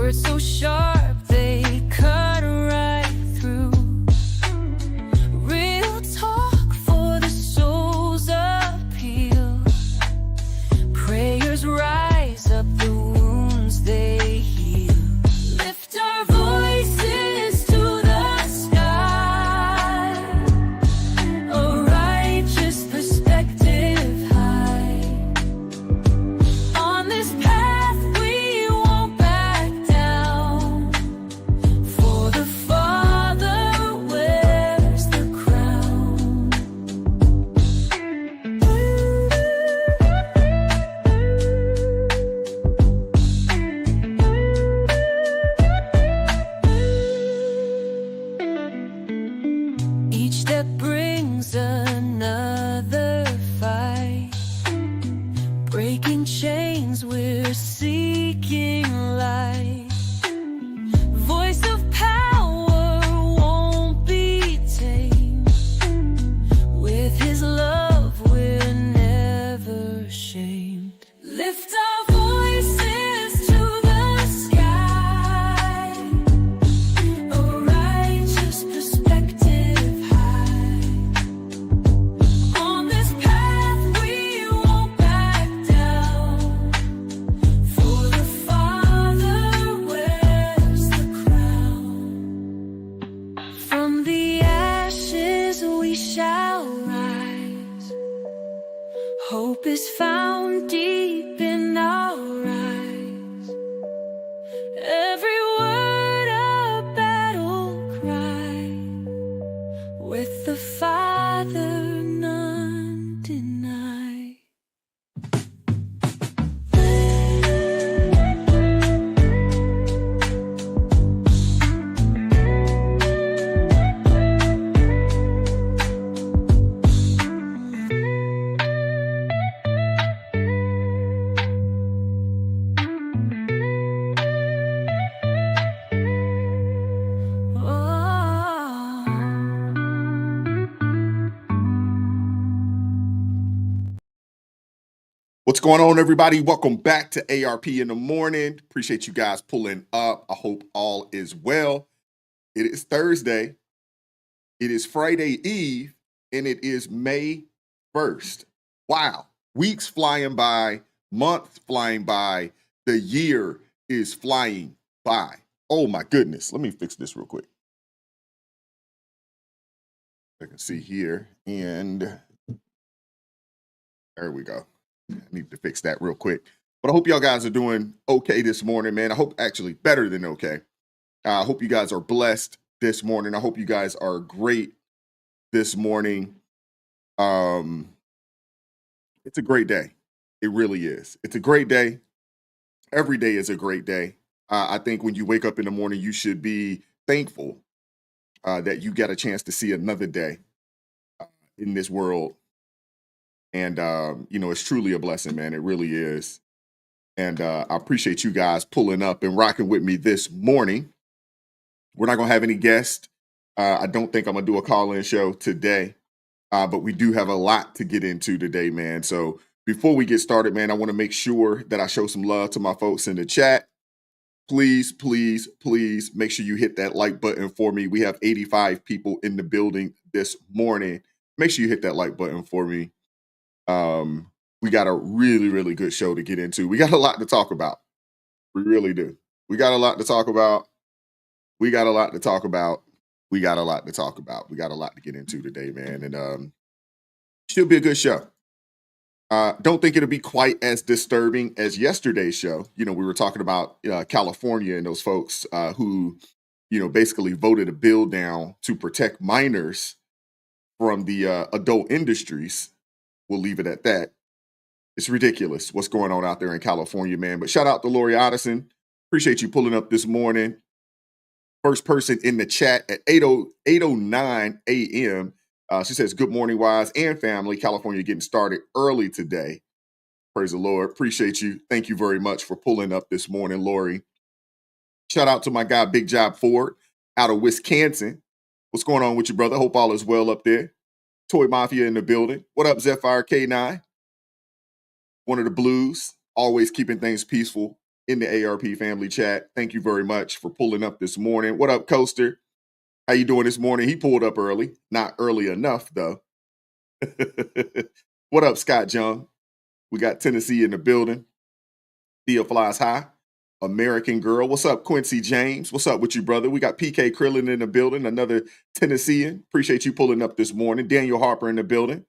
Words so sharp, they cut right through. Real talk for the soul's appeal. Prayers rise up the wounds they heal. Lift our voices to the sky. A righteous perspective high. On this path we won't back down. For the Father wears the crown. Each step brings another fight. Breaking chains, we're seeking light. Voice of power won't be tamed. With His love, we're never ashamed. Lift our voices to the sky. A righteous perspective high. On this path we won't back down. For the Father wears the crown. From the ashes we shall rise. Hope is found deep in our eyes. Every word a battle cry. With the Father none deny. What's going on, everybody? Welcome back to ARP in the morning. Appreciate you guys pulling up. I hope all is well. It is Thursday. It is Friday Eve, and it is May 1st. Wow. Weeks flying by, months flying by, the year is flying by. Oh my goodness. Let me fix this real quick. I can see here, and there we go. I need to fix that real quick. But I hope y'all guys are doing okay this morning, man. I hope actually better than okay. I hope you guys are blessed this morning. I hope you guys are great this morning. It's a great day. It really is. It's a great day. Every day is a great day. I think when you wake up in the morning, you should be thankful that you get a chance to see another day in this world. And, it's truly a blessing, man. It really is. And I appreciate you guys pulling up and rocking with me this morning. We're not going to have any guests. I don't think I'm going to do a call-in show today, but we do have a lot to get into today, man. So before we get started, man, I want to make sure that I show some love to my folks in the chat. Please, please, please make sure you hit that like button for me. We have 85 people in the building this morning. Make sure you hit that like button for me. We got a really, really good show to get into. We got a lot to talk about. We really do. We got a lot to talk about. We got a lot to talk about. We got a lot to talk about. We got a lot to get into today, man. And should be a good show. Don't think it'll be quite as disturbing as yesterday's show. We were talking about California and those folks who, basically voted a bill down to protect minors from the adult industries. We'll leave it at that. It's ridiculous what's going on out there in California, man. But shout out to Lori Otteson. Appreciate you pulling up this morning. First person in the chat at 8:09 a.m. She says, good morning, Wise and family. California getting started early today. Praise the Lord. Appreciate you. Thank you very much for pulling up this morning, Lori. Shout out to my guy, Big Job Ford, out of Wisconsin. What's going on with you, brother? Hope all is well up there. Toy Mafia in the building. What up, Jeffires K9? One of the blues, always keeping things peaceful in the ARP family chat. Thank you very much for pulling up this morning. What up, Coaster? How you doing this morning? He pulled up early. Not early enough, though. What up, Scott Young? We got Tennessee in the building. Thea flies high. American girl. What's up, Quincy James? What's up with you, brother? We got PK Krillin in the building, another Tennessean. Appreciate you pulling up this morning. Daniel Harper in the building.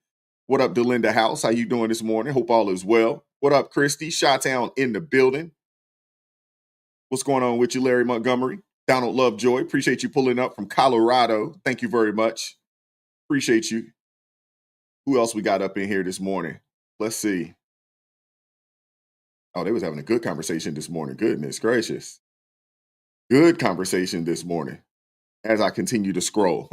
What up, Delinda House? How you doing this morning? Hope all is well. What up, Christy? Chi-Town in the building. What's going on with you, Larry Montgomery? Donald Lovejoy. Appreciate you pulling up from Colorado. Thank you very much. Appreciate you. Who else we got up in here this morning? Let's see. Oh, they was having a good conversation this morning. Goodness gracious. Good conversation this morning as I continue to scroll.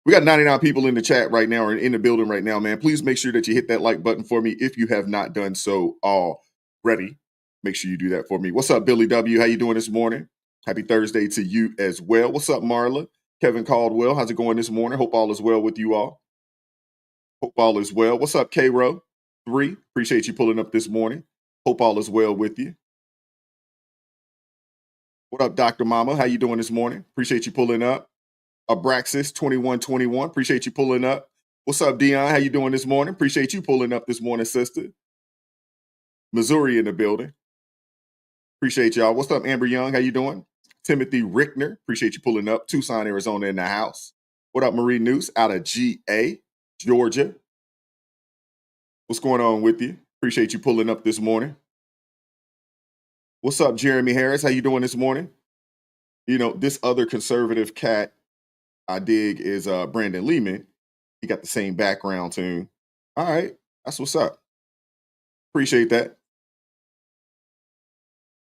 We got 99 people in the chat right now or in the building right now, man. Please make sure that you hit that like button for me if you have not done so already. Make sure you do that for me. What's up, Billy W? How you doing this morning? Happy Thursday to you as well. What's up, Marla? Kevin Caldwell, how's it going this morning? Hope all is well with you all. Hope all is well. What's up, K-Ro? 3, appreciate you pulling up this morning. Hope all is well with you. What up, Dr. Mama? How you doing this morning? Appreciate you pulling up. Abraxas 2121, appreciate you pulling up. What's up, Dion? How you doing this morning? Appreciate you pulling up this morning, sister. Missouri in the building. Appreciate y'all. What's up, Amber Young? How you doing? Timothy Rickner, appreciate you pulling up. Tucson, Arizona in the house. What up, Marie Noose out of GA, Georgia? What's going on with you? Appreciate you pulling up this morning. What's up, Jeremy Harris? How you doing this morning? You know, this other conservative cat I dig is Brandon Lehman. He got the same background tune. All right, that's what's up. Appreciate that.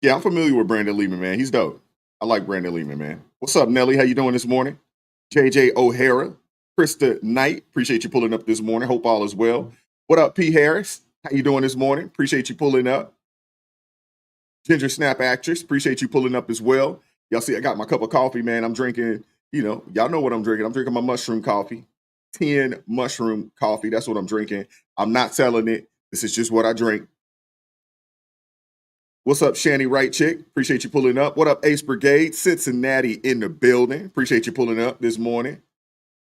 Yeah, I'm familiar with Brandon Lehman, man. He's dope. I like Brandon Lehman, man. What's up, Nelly? How you doing this morning? JJ O'Hara, Krista Knight. Appreciate you pulling up this morning. Hope all is well. What up, P. Harris? How you doing this morning? Appreciate you pulling up. Ginger Snap Actress. Appreciate you pulling up as well. Y'all see, I got my cup of coffee, man. I'm drinking, you know, y'all know what I'm drinking. I'm drinking my mushroom coffee. 10 mushroom coffee. That's what I'm drinking. I'm not selling it. This is just what I drink. What's up, Shanny Right Chick? Appreciate you pulling up. What up, Ace Brigade? Cincinnati in the building. Appreciate you pulling up this morning.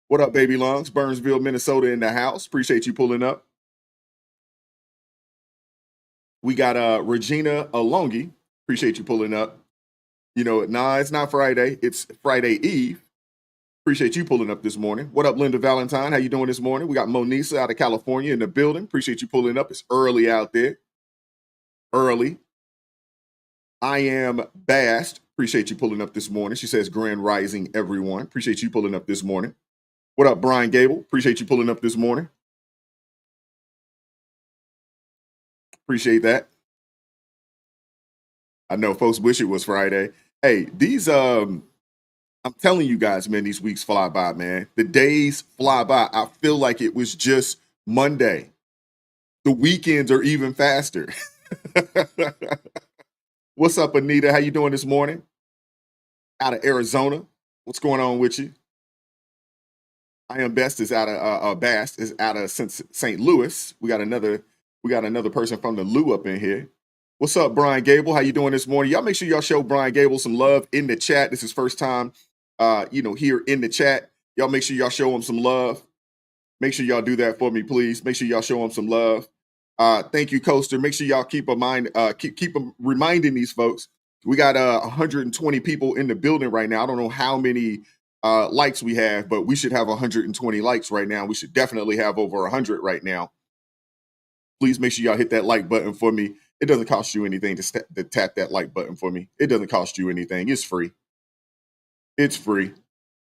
What up, Baby Lungs? Burnsville, Minnesota in the house. Appreciate you pulling up. We got Regina Alongi. Appreciate you pulling up. You know, nah, it's not Friday. It's Friday Eve. Appreciate you pulling up this morning. What up, Linda Valentine? How you doing this morning? We got Monisa out of California in the building. Appreciate you pulling up. It's early out there. Early. I am Bast. Appreciate you pulling up this morning. She says, Grand Rising, everyone. Appreciate you pulling up this morning. What up, Brian Gable? Appreciate you pulling up this morning. Appreciate that. I know folks wish it was Friday. Hey, these I'm telling you guys, man, these weeks fly by, man. The days fly by. I feel like it was just Monday. The weekends are even faster. What's up, Anita? How you doing this morning? Out of Arizona. What's going on with you? I am Best is out of Bast is out of St. Louis. We got another person from the Lou up in here. What's up, Brian Gable? How you doing this morning? Y'all make sure y'all show Brian Gable some love in the chat. This is first time here in the chat. Y'all make sure y'all show him some love. Make sure y'all do that for me, please. Make sure y'all show him some love. Thank you, Coaster. Make sure y'all keep reminding these folks. We got 120 people in the building right now. I don't know how many likes we have, but we should have 120 likes right now. We should definitely have over 100 right now. Please make sure y'all hit that like button for me. It doesn't cost you anything to tap that like button for me. It doesn't cost you anything. It's free. It's free.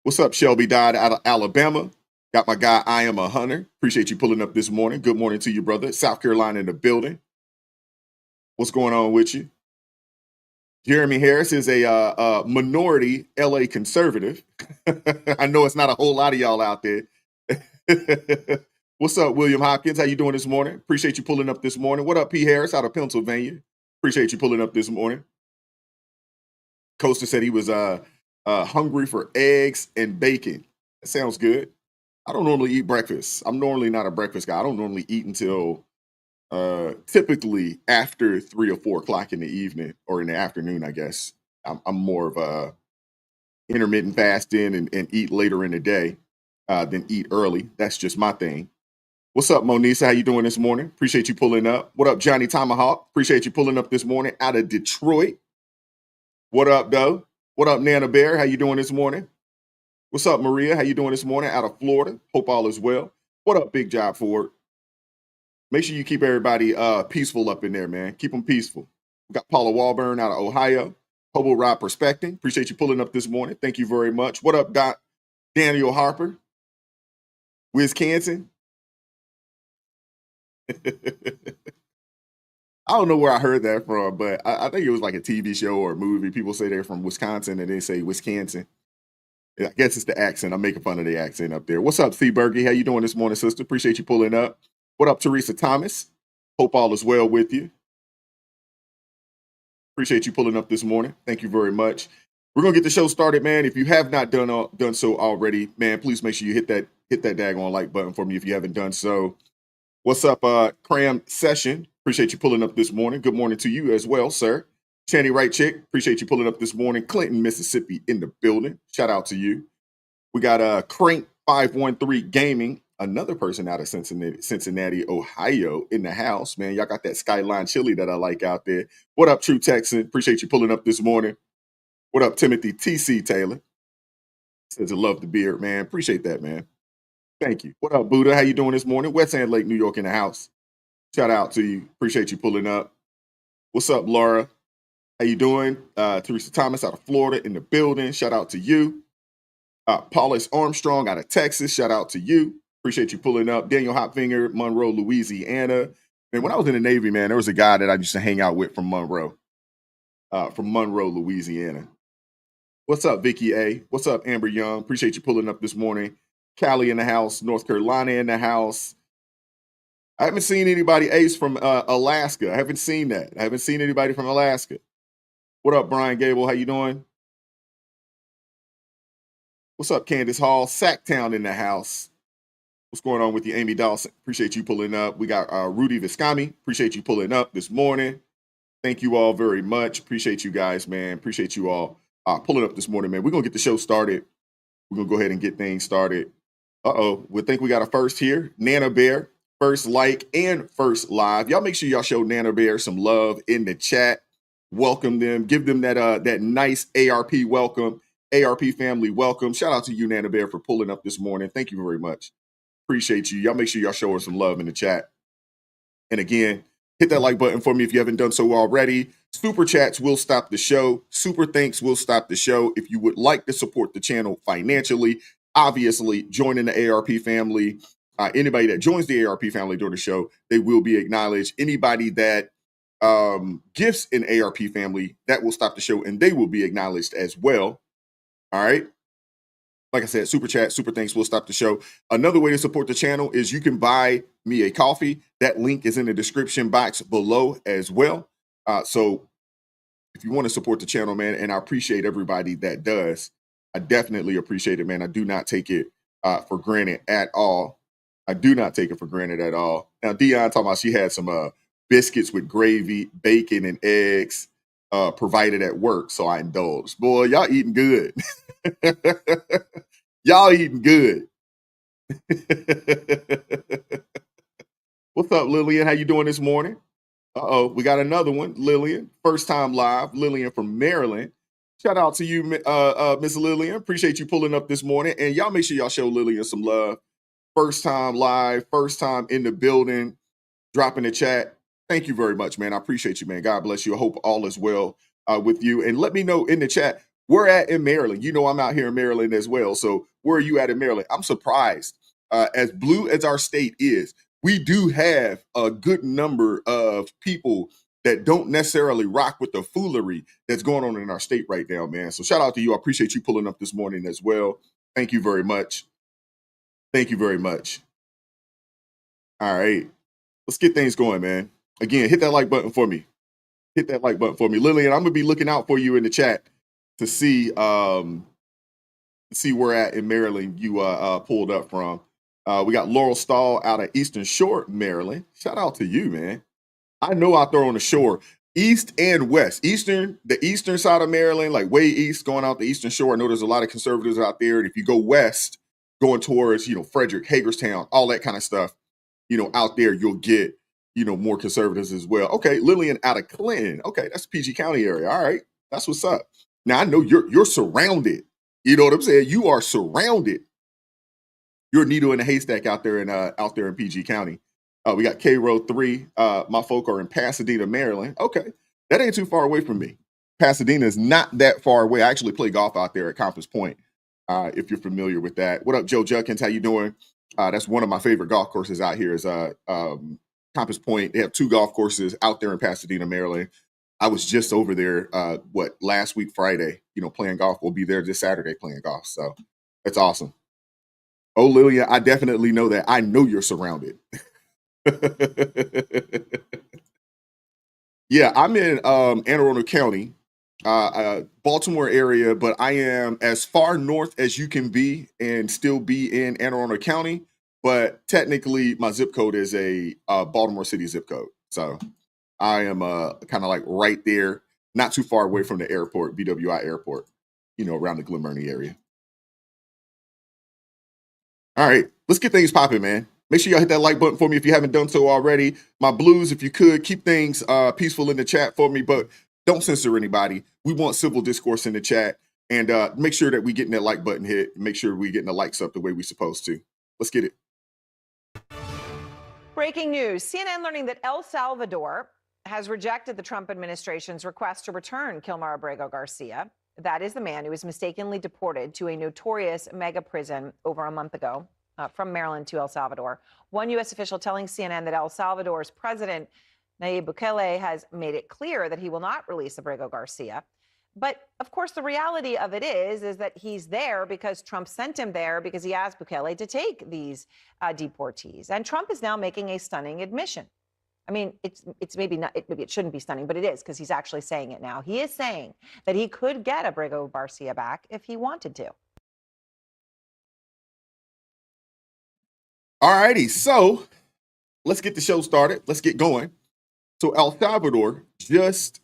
What's up, Shelby Dodd out of Alabama? Got my guy, I Am a Hunter. Appreciate you pulling up this morning. Good morning to you, brother. South Carolina in the building. What's going on with you? Jeremy Harris is a minority LA conservative. I know it's not a whole lot of y'all out there. What's up, William Hopkins? How you doing this morning? Appreciate you pulling up this morning. What up, P. Harris out of Pennsylvania? Appreciate you pulling up this morning. Costa said he was hungry for eggs and bacon. That sounds good. I don't normally eat breakfast. I'm normally not a breakfast guy. I don't normally eat until typically after 3 or 4 o'clock in the evening or in the afternoon, I guess. I'm more of a intermittent fasting and eat later in the day than eat early. That's just my thing. What's up, Monisa? How you doing this morning? Appreciate you pulling up. What up, Johnny Tomahawk? Appreciate you pulling up this morning out of Detroit. What up, though? What up, Nana Bear? How you doing this morning? What's up, Maria? How you doing this morning out of Florida? Hope all is well. What up, Big Job Ford? Make sure you keep everybody peaceful up in there, man. Keep them peaceful. We got Paula Walburn out of Ohio. Hobo Rod Prospecting. Appreciate you pulling up this morning. Thank you very much. What up, Doc? Daniel Harper? Wisconsin? I don't know where I heard that from, but I think it was like a TV show or a movie. People say they're from Wisconsin and they say Wisconsin. I guess it's the accent. I'm making fun of the accent up there. What's up, C. Bergie? How you doing this morning, sister? Appreciate you pulling up. What up, Teresa Thomas? Hope all is well with you. Appreciate you pulling up this morning. Thank you very much. We're gonna get the show started, man. If you have not done so already, man, please make sure you hit that daggone like button for me if you haven't done so. What's up, Cram Session? Appreciate you pulling up this morning. Good morning to you as well, sir. Channy Right Chick, appreciate you pulling up this morning. Clinton, Mississippi in the building. Shout out to you. We got Crank 513 Gaming, another person out of Cincinnati, Ohio in the house. Man, y'all got that Skyline chili that I like out there. What up, True Texan? Appreciate you pulling up this morning. What up, Timothy TC Taylor? Says I love the beard, man. Appreciate that, man. Thank you. What up, Buddha? How you doing this morning? West Sand Lake, New York in the house. Shout out to you. Appreciate you pulling up. What's up, Laura? How you doing? Teresa Thomas out of Florida in the building. Shout out to you. Paulus Armstrong out of Texas. Shout out to you. Appreciate you pulling up. Daniel Hopfinger, Monroe, Louisiana. And when I was in the Navy, man, there was a guy that I used to hang out with from Monroe, Louisiana. What's up, Vicky A? What's up, Amber Young? Appreciate you pulling up this morning. Cali in the house. North Carolina in the house. I haven't seen anybody ace from Alaska. I haven't seen that. I haven't seen anybody from Alaska. What up, Brian Gable? How you doing? What's up, Candace Hall? Sacktown in the house. What's going on with you, Amy Dawson? Appreciate you pulling up. We got Rudy Viscami. Appreciate you pulling up this morning. Thank you all very much. Appreciate you guys, man. Appreciate you all pulling up this morning, man. We're going to get the show started. We're going to go ahead and get things started. Uh-oh. We think we got a first here. Nana Bear, first like and first live. Y'all make sure y'all show Nana Bear some love in the chat. Welcome them. Give them that nice ARP welcome. ARP family welcome. Shout out to you, Nana Bear, for pulling up this morning. Thank you very much. Appreciate you. Y'all make sure y'all show her some love in the chat. And again, hit that like button for me if you haven't done so already. Super chats will stop the show. Super thanks will stop the show. If you would like to support the channel financially, obviously joining the ARP family. Anybody that joins the ARP family during the show, they will be acknowledged. Anybody that gifts an ARP family, that will stop the show and they will be acknowledged as well. All right. Like I said, super chat, super thanks will stop the show. Another way to support the channel is you can buy me a coffee. That link is in the description box below as well. So if you want to support the channel, man, and I appreciate everybody that does, I definitely appreciate it, man. I do not take it for granted at all. I do not take it for granted at all. Now, Dion talking about she had some biscuits with gravy, bacon, and eggs provided at work, so I indulged. Boy, y'all eating good. Y'all eating good. What's up, Lillian? How you doing this morning? Uh-oh, we got another one. Lillian, first time live. Lillian from Maryland. Shout out to you, Miss Lillian. Appreciate you pulling up this morning. And y'all make sure y'all show Lillian some love. First time live, first time in the building, dropping the chat. Thank you very much, man. I appreciate you, man. God bless you. I hope all is well with you. And let me know in the chat, where at in Maryland? You know I'm out here in Maryland as well. So where are you at in Maryland? I'm surprised. As blue as our state is, we do have a good number of people that don't necessarily rock with the foolery that's going on in our state right now, man. So shout out to you. I appreciate you pulling up this morning as well. Thank you very much. Thank you very much. All right. Let's get things going, man. Again, hit that like button for me. Hit that like button for me. Lillian, I'm going to be looking out for you in the chat to see where at in Maryland you pulled up from. We got Laurel Stahl out of Eastern Shore, Maryland. Shout out to you, man. I know out there on the shore, east and west. The eastern side of Maryland, like way east, going out the Eastern Shore. I know there's a lot of conservatives out there. And if you go west, going towards, Frederick, Hagerstown, all that kind of stuff, out there, you'll get, more conservatives as well. Okay, Lillian out of Clinton. Okay, that's the PG County area. All right, that's what's up. Now I know you're surrounded. You know what I'm saying? You are surrounded. You're a needle in a haystack out there in PG County. We got K Road 3. My folk are in Pasadena, Maryland. Okay, that ain't too far away from me. Pasadena is not that far away. I actually play golf out there at Compass Point. If you're familiar with that. What up, Joe Judkins? How you doing? That's one of my favorite golf courses out here is Compass Point. They have 2 golf courses out there in Pasadena, Maryland. I was just over there, last week, Friday, playing golf. We'll be there this Saturday playing golf. So that's awesome. Oh, Lilia, I definitely know that. I know you're surrounded. Yeah, I'm in Anne Arundel County, Baltimore area, but I am as far north as you can be and still be in Anne Arundel County. But technically, my zip code is a Baltimore City zip code. So I am kind of like right there, not too far away from the airport, BWI airport, around the Glen Burnie area. All right, let's get things popping, man. Make sure y'all hit that like button for me if you haven't done so already. My blues, if you could, keep things peaceful in the chat for me, but don't censor anybody. We want civil discourse in the chat. And make sure that we getting that like button hit. Make sure we getting the likes up the way we supposed to. Let's get it. Breaking news. CNN learning that El Salvador has rejected the Trump administration's request to return Kilmar Abrego Garcia. That is the man who was mistakenly deported to a notorious mega prison over a month ago from Maryland to El Salvador. One U.S. official telling CNN that El Salvador's president, Nayib Bukele, has made it clear that he will not release Abrego Garcia. But, of course, the reality of it is that he's there because Trump sent him there because he asked Bukele to take these deportees. And Trump is now making a stunning admission. I mean, it's maybe not, maybe it shouldn't be stunning, but it is because he's actually saying it now. He is saying that he could get Abrego Garcia back if he wanted to. All righty, so let's get the show started. Let's get going. So El Salvador just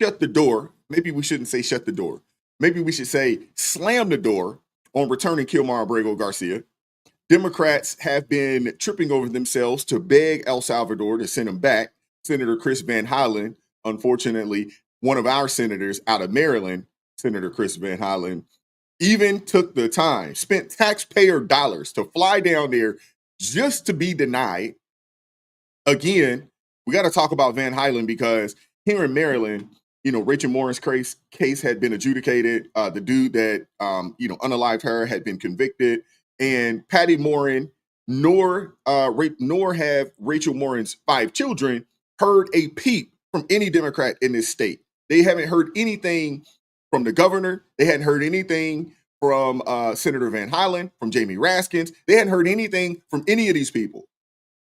shut the door. Maybe we shouldn't say shut the door. Maybe we should say slam the door on returning Kilmar Abrego Garcia. Democrats have been tripping over themselves to beg El Salvador to send him back. Senator Chris Van Hollen, unfortunately, one of our senators out of Maryland, Senator Chris Van Hollen, even took the time, spent taxpayer dollars to fly down there just to be denied. Again, we got to talk about Van Hollen because here in Maryland, Rachel Morin's case had been adjudicated. The dude that, unalived her had been convicted. And Patty Morin, nor have Rachel Morin's 5 children heard a peep from any Democrat in this state. They haven't heard anything from the governor. They hadn't heard anything from Senator Van Hollen, from Jamie Raskins. They hadn't heard anything from any of these people.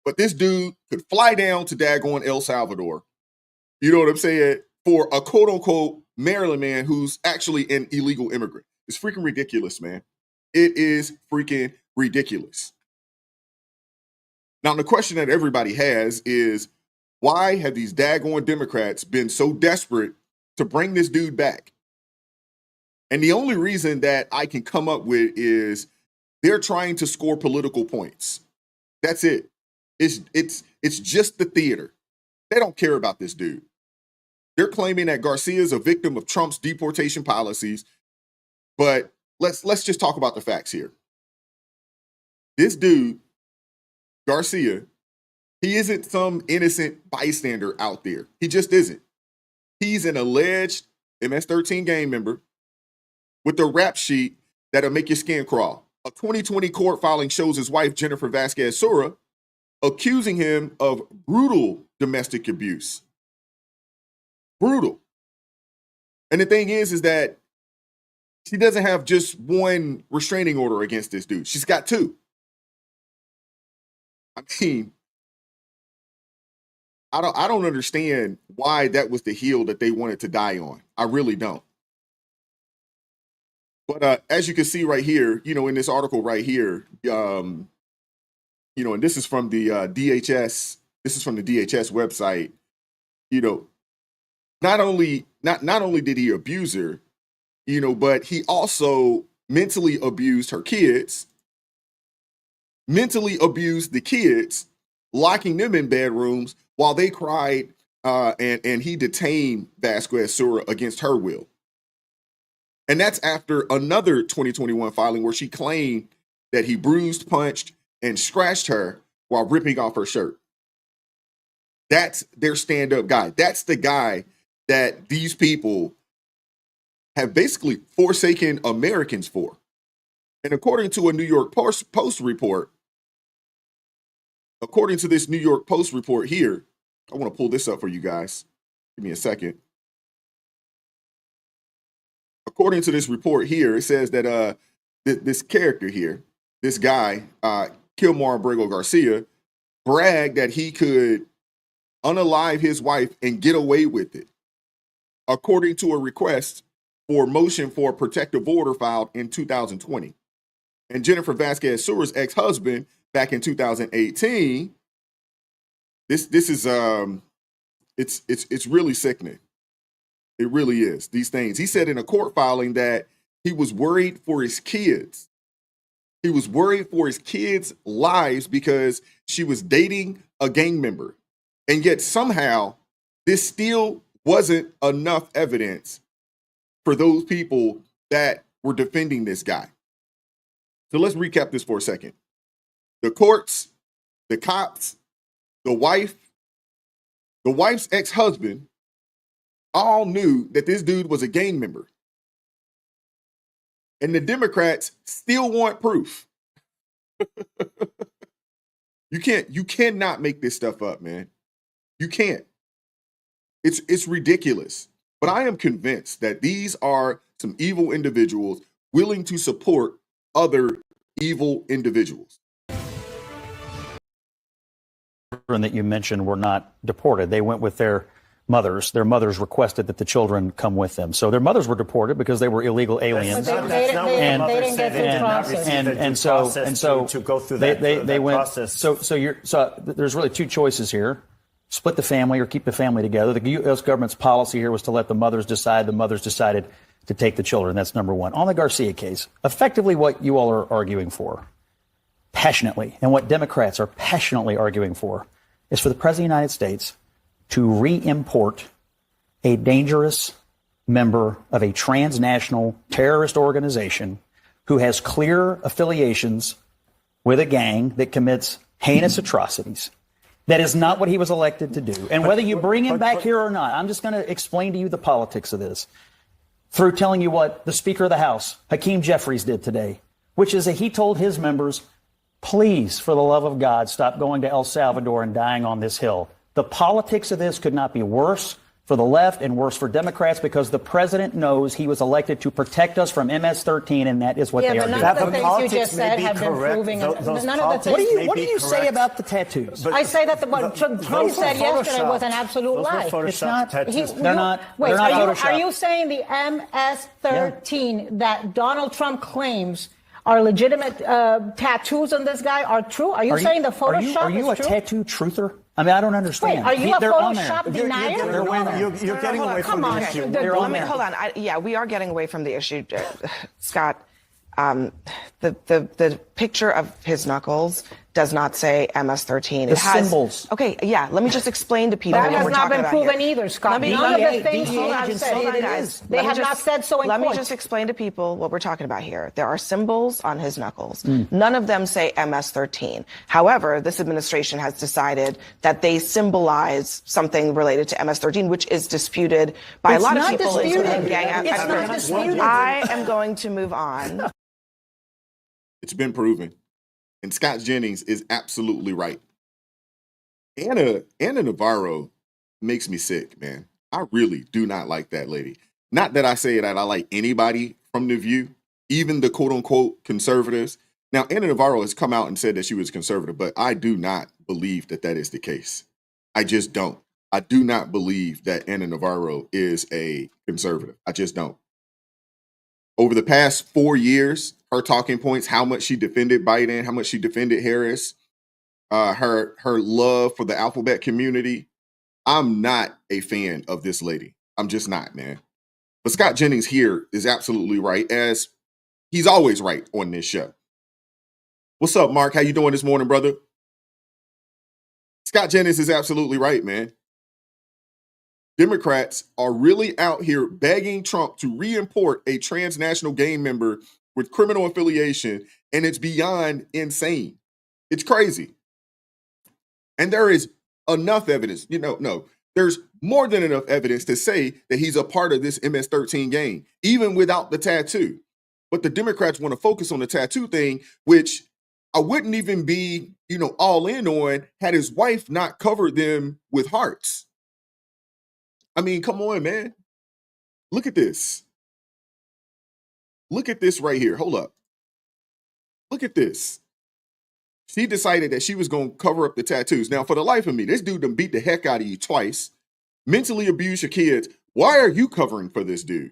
But this dude could fly down to daggone El Salvador. You know what I'm saying? For a quote unquote Maryland man who's actually an illegal immigrant. It's freaking ridiculous, man. It is freaking ridiculous. Now, the question that everybody has is, why have these daggone Democrats been so desperate to bring this dude back? And the only reason that I can come up with is they're trying to score political points. That's it. It's just the theater. They don't care about this dude. They're claiming that Garcia is a victim of Trump's deportation policies, but let's just talk about the facts here. This dude, Garcia, he isn't some innocent bystander out there. He just isn't. He's an alleged MS-13 gang member with a rap sheet that'll make your skin crawl. A 2020 court filing shows his wife, Jennifer Vasquez Sura, accusing him of brutal domestic abuse. Brutal. And the thing is that she doesn't have just one restraining order against this dude. She's got 2. I mean, I don't understand why that was the hill that they wanted to die on. I really don't. But as you can see right here, in this article right here, and this is from the DHS. This is from the DHS website. Not only did he abuse her, but he also mentally abused her kids, mentally abused the kids, locking them in bedrooms while they cried, and he detained Vasquez Sura against her will. And that's after another 2021 filing where she claimed that he bruised, punched, and scratched her while ripping off her shirt. That's their stand-up guy. That's the guy that these people have basically forsaken Americans for. And according to a New York Post report, according to this New York Post report here, I want to pull this up for you guys. Give me a second. According to this report here, it says that this character here, this guy, Kilmar Abrego Garcia, bragged that he could unalive his wife and get away with it, according to a request for motion for a protective order filed in 2020. And Jennifer Vasquez Sura's ex-husband back in 2018, this is it's really sickening. It really is, these things. He said in a court filing that he was worried for his kids. He was worried for his kids' lives because she was dating a gang member. And yet somehow this still wasn't enough evidence for those people that were defending this guy. So let's recap this for a second. The courts, the cops, the wife's ex-husband all knew that this dude was a gang member. And the Democrats still want proof. You cannot make this stuff up, man. You can't. It's ridiculous. But I am convinced that these are some evil individuals willing to support other evil individuals. That you mentioned were not deported. They went with their mothers. Their mothers requested that the children come with them. So their mothers were deported because they were illegal aliens. They didn't get through the process. And so to go through they went. process. So there's really two choices here: split the family or keep the family together. The U.S. government's policy here was to let the mothers decide. The mothers decided to take the children. That's number one. On the Garcia case, effectively what you all are arguing for, passionately, and what Democrats are passionately arguing for, is for the President of the United States to re-import a dangerous member of a transnational terrorist organization who has clear affiliations with a gang that commits heinous atrocities. That is not what he was elected to do. And whether you bring him back here or not, I'm just going to explain to you the politics of this through telling you what the Speaker of the House, Hakeem Jeffries, did today, which is that he told his members, please, for the love of God, stop going to El Salvador and dying on this hill. The politics of this could not be worse for the left and worse for Democrats because the president knows he was elected to protect us from MS-13, and that is what they are doing. But none of the the politics things you just said have been proving. None of the things. What do you say about the tattoos? I say that what Trump said yesterday was an absolute lie. It's not. Tattoos. They're not. Wait, they're not are Photoshopped. you saying the MS-13 that Donald Trump claims are legitimate tattoos on this guy are true? Are you saying the Photoshop is true? Are you a tattoo truther? I mean, I don't understand. Wait, are you a They're on there. Photoshop denier? You're getting away from the issue. They're on there. Hold on. Yeah, we are getting away from the issue, Scott. The picture of his knuckles does not say MS-13. The symbols. Okay, yeah. Let me just explain to people That what has we're not talking been about proven here. either, Scott. None of the things DEI you have agents said, say Hold on, guys. they have not said so in Let court. me just explain to people what we're talking about here. There are symbols on his knuckles. None of them say MS-13. However, this administration has decided that they symbolize something related to MS-13, which is disputed by a lot of people. Disputed. Gang It's not disputed. I am going to move on. It's been proven. And Scott Jennings is absolutely right. Anna Navarro makes me sick, man. I really do not like that lady. Not that I say that I like anybody from The View, even the quote-unquote conservatives. Now, Anna Navarro has come out and said that she was conservative, but I do not believe that that is the case. I just don't. I do not believe that Anna Navarro is a conservative. I just don't. Over the past 4 years, her talking points, how much she defended Biden, how much she defended Harris, her love for the alphabet community. I'm not a fan of this lady. I'm just not, man. But Scott Jennings here is absolutely right, as he's always right on this show. What's up, Mark? How you doing this morning, brother? Scott Jennings is absolutely right, man. Democrats are really out here begging Trump to re-import a transnational gang member with criminal affiliation, and it's beyond insane. It's crazy. And there is enough evidence, there's more than enough evidence to say that he's a part of this MS-13 gang, even without the tattoo. But the Democrats want to focus on the tattoo thing, which I wouldn't even be, all in on had his wife not covered them with hearts. I mean, come on, man. Look at this. Look at this right here. Hold up. Look at this. She decided that she was going to cover up the tattoos. Now, for the life of me, this dude done beat the heck out of you twice, mentally abused your kids. Why are you covering for this dude?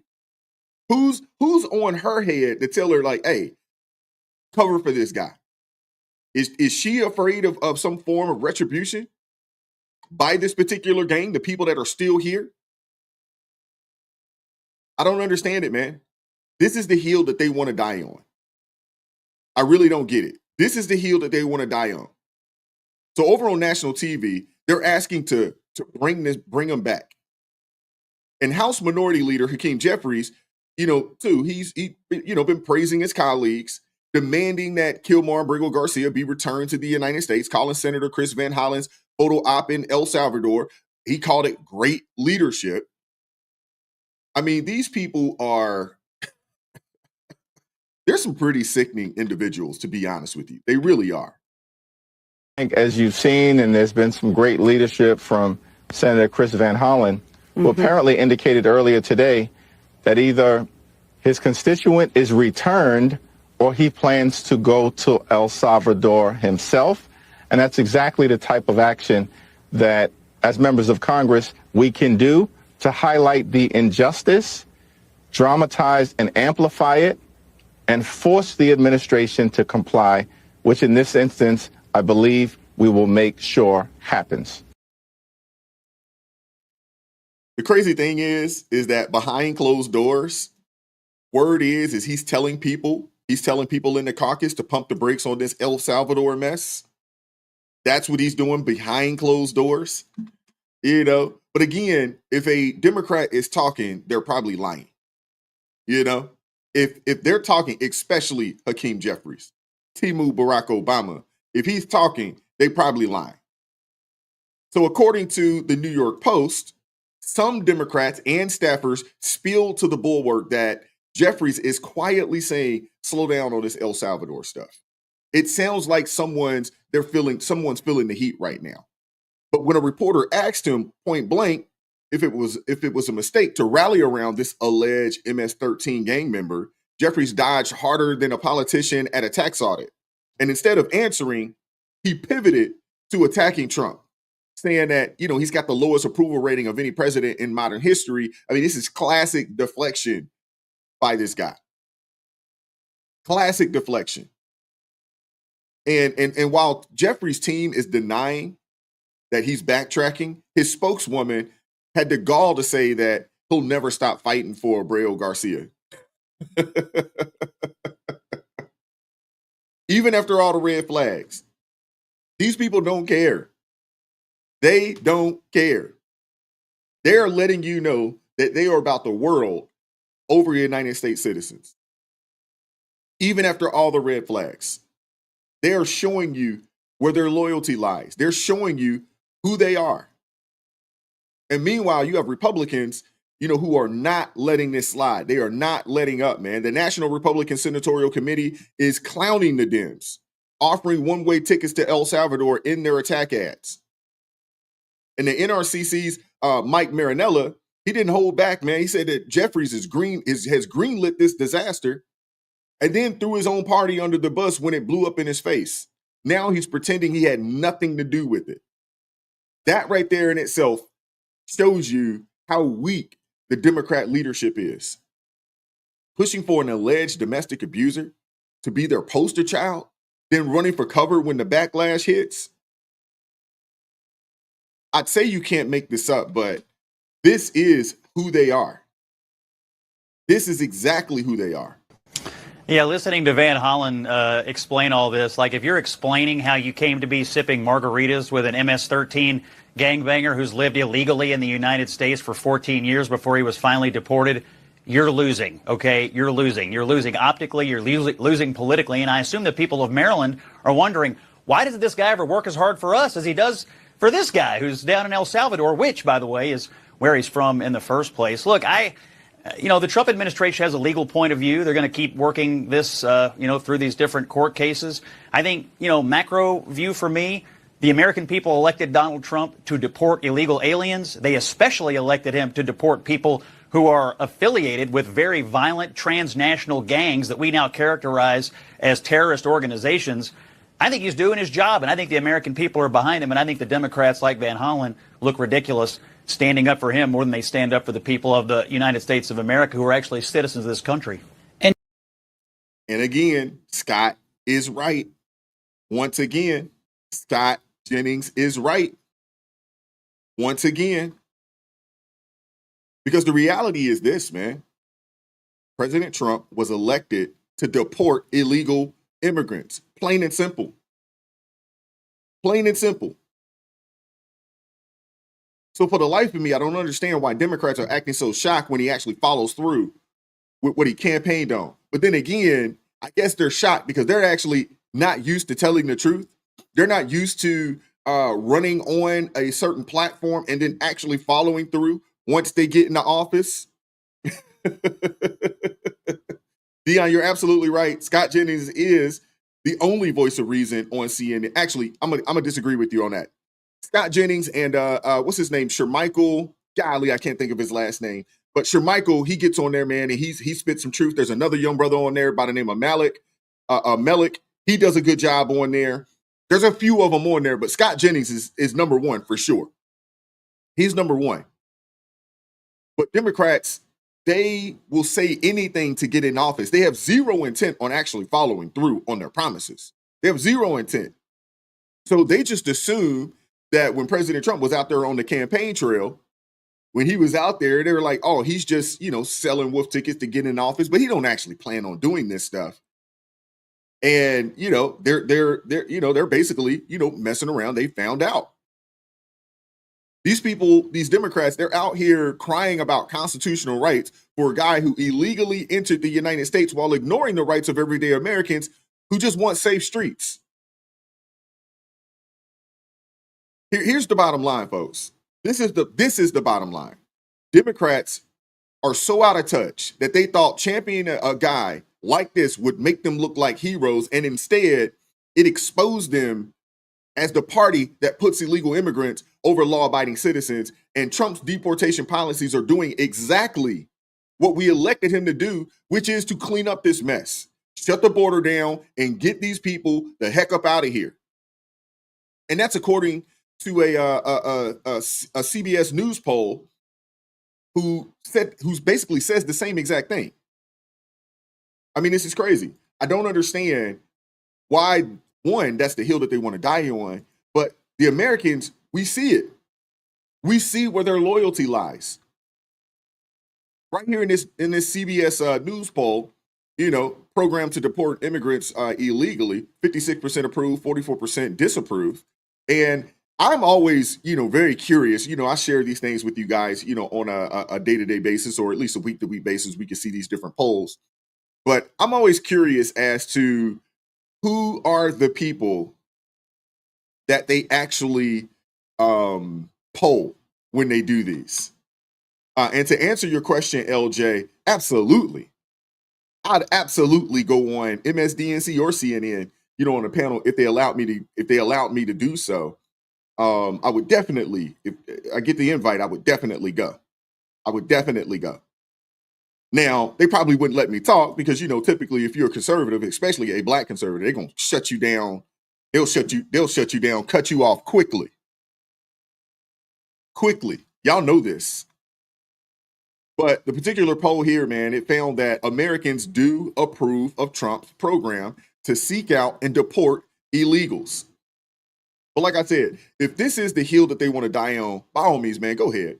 Who's on her head to tell her, like, hey, cover for this guy? Is she afraid of some form of retribution by this particular gang, the people that are still here? I don't understand it, man. This is the hill that they want to die on. I really don't get it. This is the hill that they want to die on. So over on national TV, they're asking to bring them back. And House Minority Leader Hakeem Jeffries, too, he's been praising his colleagues, demanding that Kilmar Brigo Garcia be returned to the United States, calling Senator Chris Van Hollen's photo op in El Salvador. He called it great leadership. I mean, these people are, they're some pretty sickening individuals, to be honest with you. They really are. I think, as you've seen, and there's been some great leadership from Senator Chris Van Hollen, who apparently indicated earlier today that either his constituent is returned or he plans to go to El Salvador himself. And that's exactly the type of action that, as members of Congress, we can do to highlight the injustice, dramatize and amplify it, and force the administration to comply, which in this instance, I believe we will make sure happens. The crazy thing is that behind closed doors, word is he's telling people in the caucus to pump the brakes on this El Salvador mess. That's what he's doing behind closed doors, But again, if a Democrat is talking, they're probably lying. If they're talking, especially Hakeem Jeffries, Timu Barack Obama, if he's talking, they probably lying. So according to the New York Post, some Democrats and staffers spilled to the bulwark that Jeffries is quietly saying, slow down on this El Salvador stuff. It sounds like someone's feeling the heat right now. But when a reporter asked him point blank if it was a mistake to rally around this alleged MS-13 gang member, Jeffries dodged harder than a politician at a tax audit. And instead of answering, he pivoted to attacking Trump, saying that, he's got the lowest approval rating of any president in modern history. I mean, this is classic deflection by this guy. Classic deflection. And while Jeffries' team is denying that he's backtracking, his spokeswoman had the gall to say that he'll never stop fighting for Abreu Garcia. Even after all the red flags, these people don't care. They don't care. They're letting you know that they are about the world over United States citizens. Even after all the red flags, they are showing you where their loyalty lies. They're showing you who they are. And meanwhile, you have Republicans, who are not letting this slide. They are not letting up, man. The National Republican Senatorial Committee is clowning the Dems, offering one-way tickets to El Salvador in their attack ads. And the NRCC's Mike Marinella, he didn't hold back, man. He said that Jeffries has greenlit this disaster and then threw his own party under the bus when it blew up in his face. Now he's pretending he had nothing to do with it. That right there in itself shows you how weak the Democrat leadership is. Pushing for an alleged domestic abuser to be their poster child, then running for cover when the backlash hits. I'd say you can't make this up, but this is who they are. This is exactly who they are. Yeah, listening to Van Hollen explain all this, like if you're explaining how you came to be sipping margaritas with an MS-13 gangbanger who's lived illegally in the United States for 14 years before he was finally deported, you're losing, okay? You're losing. You're losing optically, you're losing politically, and I assume the people of Maryland are wondering, why doesn't this guy ever work as hard for us as he does for this guy who's down in El Salvador, which, by the way, is where he's from in the first place? Look, the Trump administration has a legal point of view. They're going to keep working this, through these different court cases. I think, macro view for me, the American people elected Donald Trump to deport illegal aliens. They especially elected him to deport people who are affiliated with very violent transnational gangs that we now characterize as terrorist organizations. I think he's doing his job, and I think the American people are behind him, and I think the Democrats like Van Hollen look ridiculous standing up for him more than they stand up for the people of the United States of America who are actually citizens of this country. And again, Scott is right. Once again, Scott Jennings is right. Once again. Because the reality is this, man. President Trump was elected to deport illegal immigrants. Plain and simple. Plain and simple. So for the life of me, I don't understand why Democrats are acting so shocked when he actually follows through with what he campaigned on. But then again, I guess they're shocked because they're actually not used to telling the truth. They're not used to running on a certain platform and then actually following through once they get into office. Dion, you're absolutely right. Scott Jennings is the only voice of reason on CNN. Actually, I'm gonna disagree with you on that. Scott Jennings and what's his name? Shermichael. Golly, I can't think of his last name. But Shermichael, he gets on there, man, and he spits some truth. There's another young brother on there by the name of Melik. He does a good job on there. There's a few of them on there, but Scott Jennings is number one for sure. He's number one. But Democrats, they will say anything to get in office. They have zero intent on actually following through on their promises. They have zero intent. So they just assume that when President Trump was out there on the campaign trail, when he was out there, they were like, oh, he's just, selling wolf tickets to get in office, but he don't actually plan on doing this stuff. And, they're basically, messing around. They found out. These people, these Democrats, they're out here crying about constitutional rights for a guy who illegally entered the United States while ignoring the rights of everyday Americans who just want safe streets. Here's the bottom line, folks. This is the bottom line. Democrats are so out of touch that they thought championing a guy like this would make them look like heroes, and instead it exposed them as the party that puts illegal immigrants over law-abiding citizens. And Trump's deportation policies are doing exactly what we elected him to do, which is to clean up this mess, shut the border down, and get these people the heck up out of here. And that's according to a CBS News poll who's basically says the same exact thing. I mean, this is crazy. I don't understand why, one, that's the hill that they want to die on, but the Americans, we see it. We see where their loyalty lies. Right here in this CBS News poll, program to deport immigrants illegally, 56% approve, 44% disapprove. And I'm always, very curious. I share these things with you guys, on a day-to-day basis, or at least a week-to-week basis. We can see these different polls. But I'm always curious as to who are the people that they actually poll when they do these. And to answer your question, LJ, absolutely. I'd absolutely go on MSDNC or CNN, on a panel if they allowed me to do so. I would definitely, if I get the invite, I would definitely go. Now, they probably wouldn't let me talk because, typically if you're a conservative, especially a black conservative, they're going to shut you down. They'll shut you down, cut you off quickly. Y'all know this. But the particular poll here, man, it found that Americans do approve of Trump's program to seek out and deport illegals. But like I said, if this is the hill that they want to die on, by all means, man, go ahead.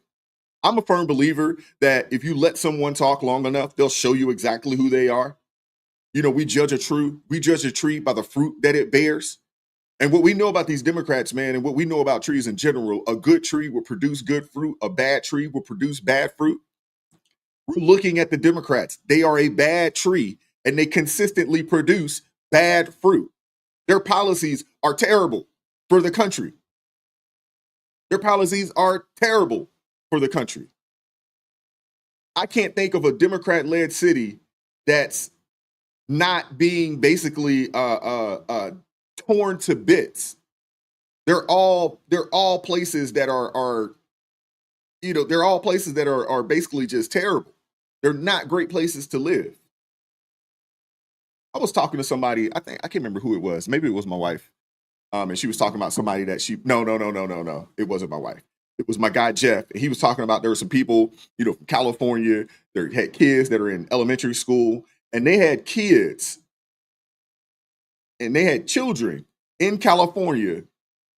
I'm a firm believer that if you let someone talk long enough, they'll show you exactly who they are. You know, we judge a tree by the fruit that it bears. And what we know about these Democrats, man, and what we know about trees in general, a good tree will produce good fruit, a bad tree will produce bad fruit. We're looking at the Democrats. They are a bad tree, and they consistently produce bad fruit. Their policies are terrible for the country. Their policies are terrible for the country. I can't think of a Democrat-led city that's not being basically torn to bits. They're all places that are they're all places that are basically just terrible. They're not great places to live. I was talking to somebody, I can't remember who it was. Maybe it was my wife. And she was talking about somebody that no. It wasn't my wife. It was my guy, Jeff. And he was talking about there were some people, from California, that had kids that are in elementary school, and they had kids and they had children in California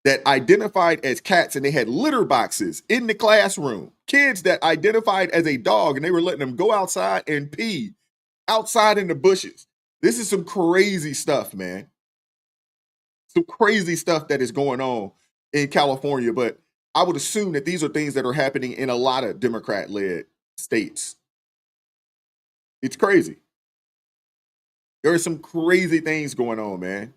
that identified as cats, and they had litter boxes in the classroom. Kids that identified as a dog, and they were letting them go outside and pee outside in the bushes. This is some crazy stuff, man. Some crazy stuff that is going on in California, but I would assume that these are things that are happening in a lot of Democrat-led states. It's crazy. There are some crazy things going on, man.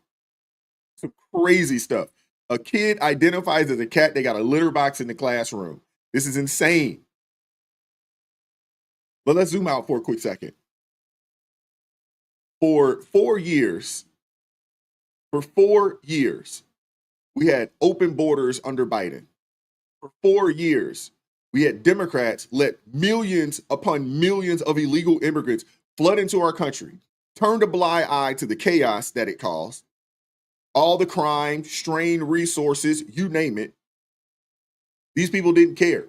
Some crazy stuff. A kid identifies as a cat. They got a litter box in the classroom. This is insane. But let's zoom out for a quick second. For 4 years, we had open borders under Biden. For 4 years, we had Democrats let millions upon millions of illegal immigrants flood into our country, turned a blind eye to the chaos that it caused, all the crime, strained resources, you name it. These people didn't care.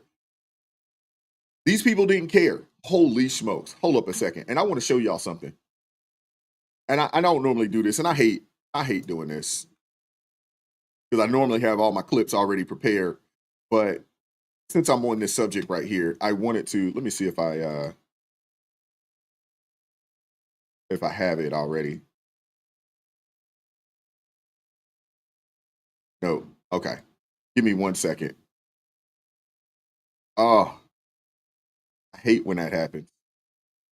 These people didn't care. Holy smokes. Hold up a second. And I want to show y'all something. And I don't normally do this, and I hate doing this because I normally have all my clips already prepared. But since I'm on this subject right here, I wanted to, let me see if I have it already. No. Okay. Give me 1 second. Oh, I hate when that happens.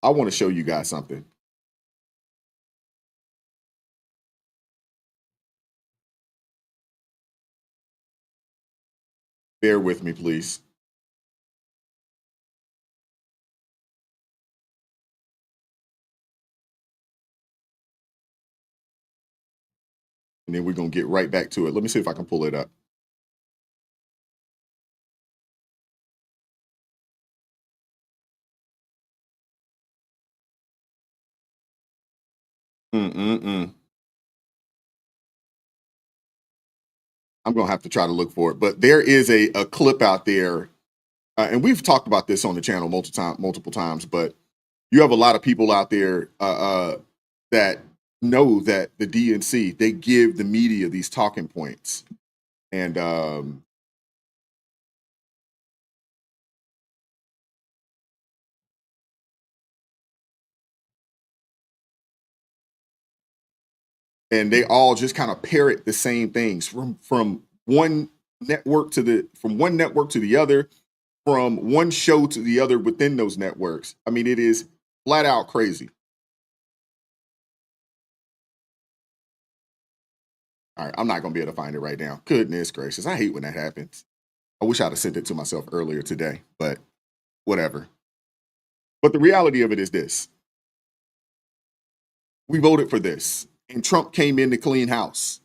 I want to show you guys something. Bear with me, please. And then we're going to get right back to it. Let me see if I can pull it up. I'm going to have to try to look for it. But there is a clip out there, and we've talked about this on the channel multiple times, but you have a lot of people out there that know that the DNC, they give the media these talking points. And they all just kind of parrot the same things from one network to the other, from one show to the other within those networks. I mean, it is flat out crazy. All right, I'm not going to be able to find it right now. Goodness gracious. I hate when that happens. I wish I'd have sent it to myself earlier today, but whatever. But the reality of it is this. We voted for this, and Trump came in to clean house.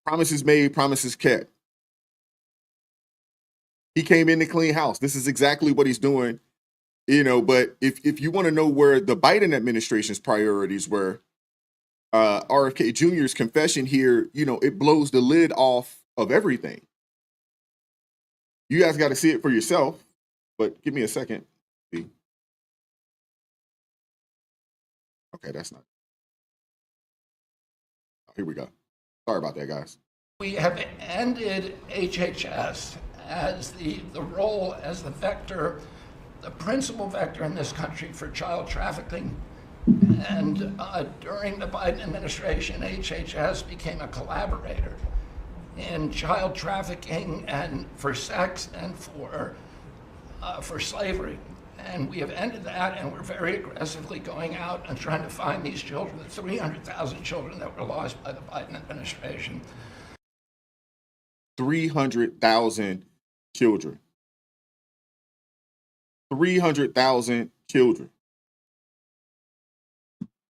Promises made, promises kept. He came in to clean house. This is exactly what he's doing, but if you want to know where the Biden administration's priorities were, RFK Jr.'s confession here, it blows the lid off of everything. You guys got to see it for yourself, but give me a second. See. Okay, that's not. Oh, here we go. Sorry about that, guys. We have ended HHS as the role as the vector, the principal vector in this country for child trafficking. And during the Biden administration, HHS became a collaborator in child trafficking and for sex and for slavery. And we have ended that, and we're very aggressively going out and trying to find these children, the 300,000 children that were lost by the Biden administration. 300,000 children. 300,000 children.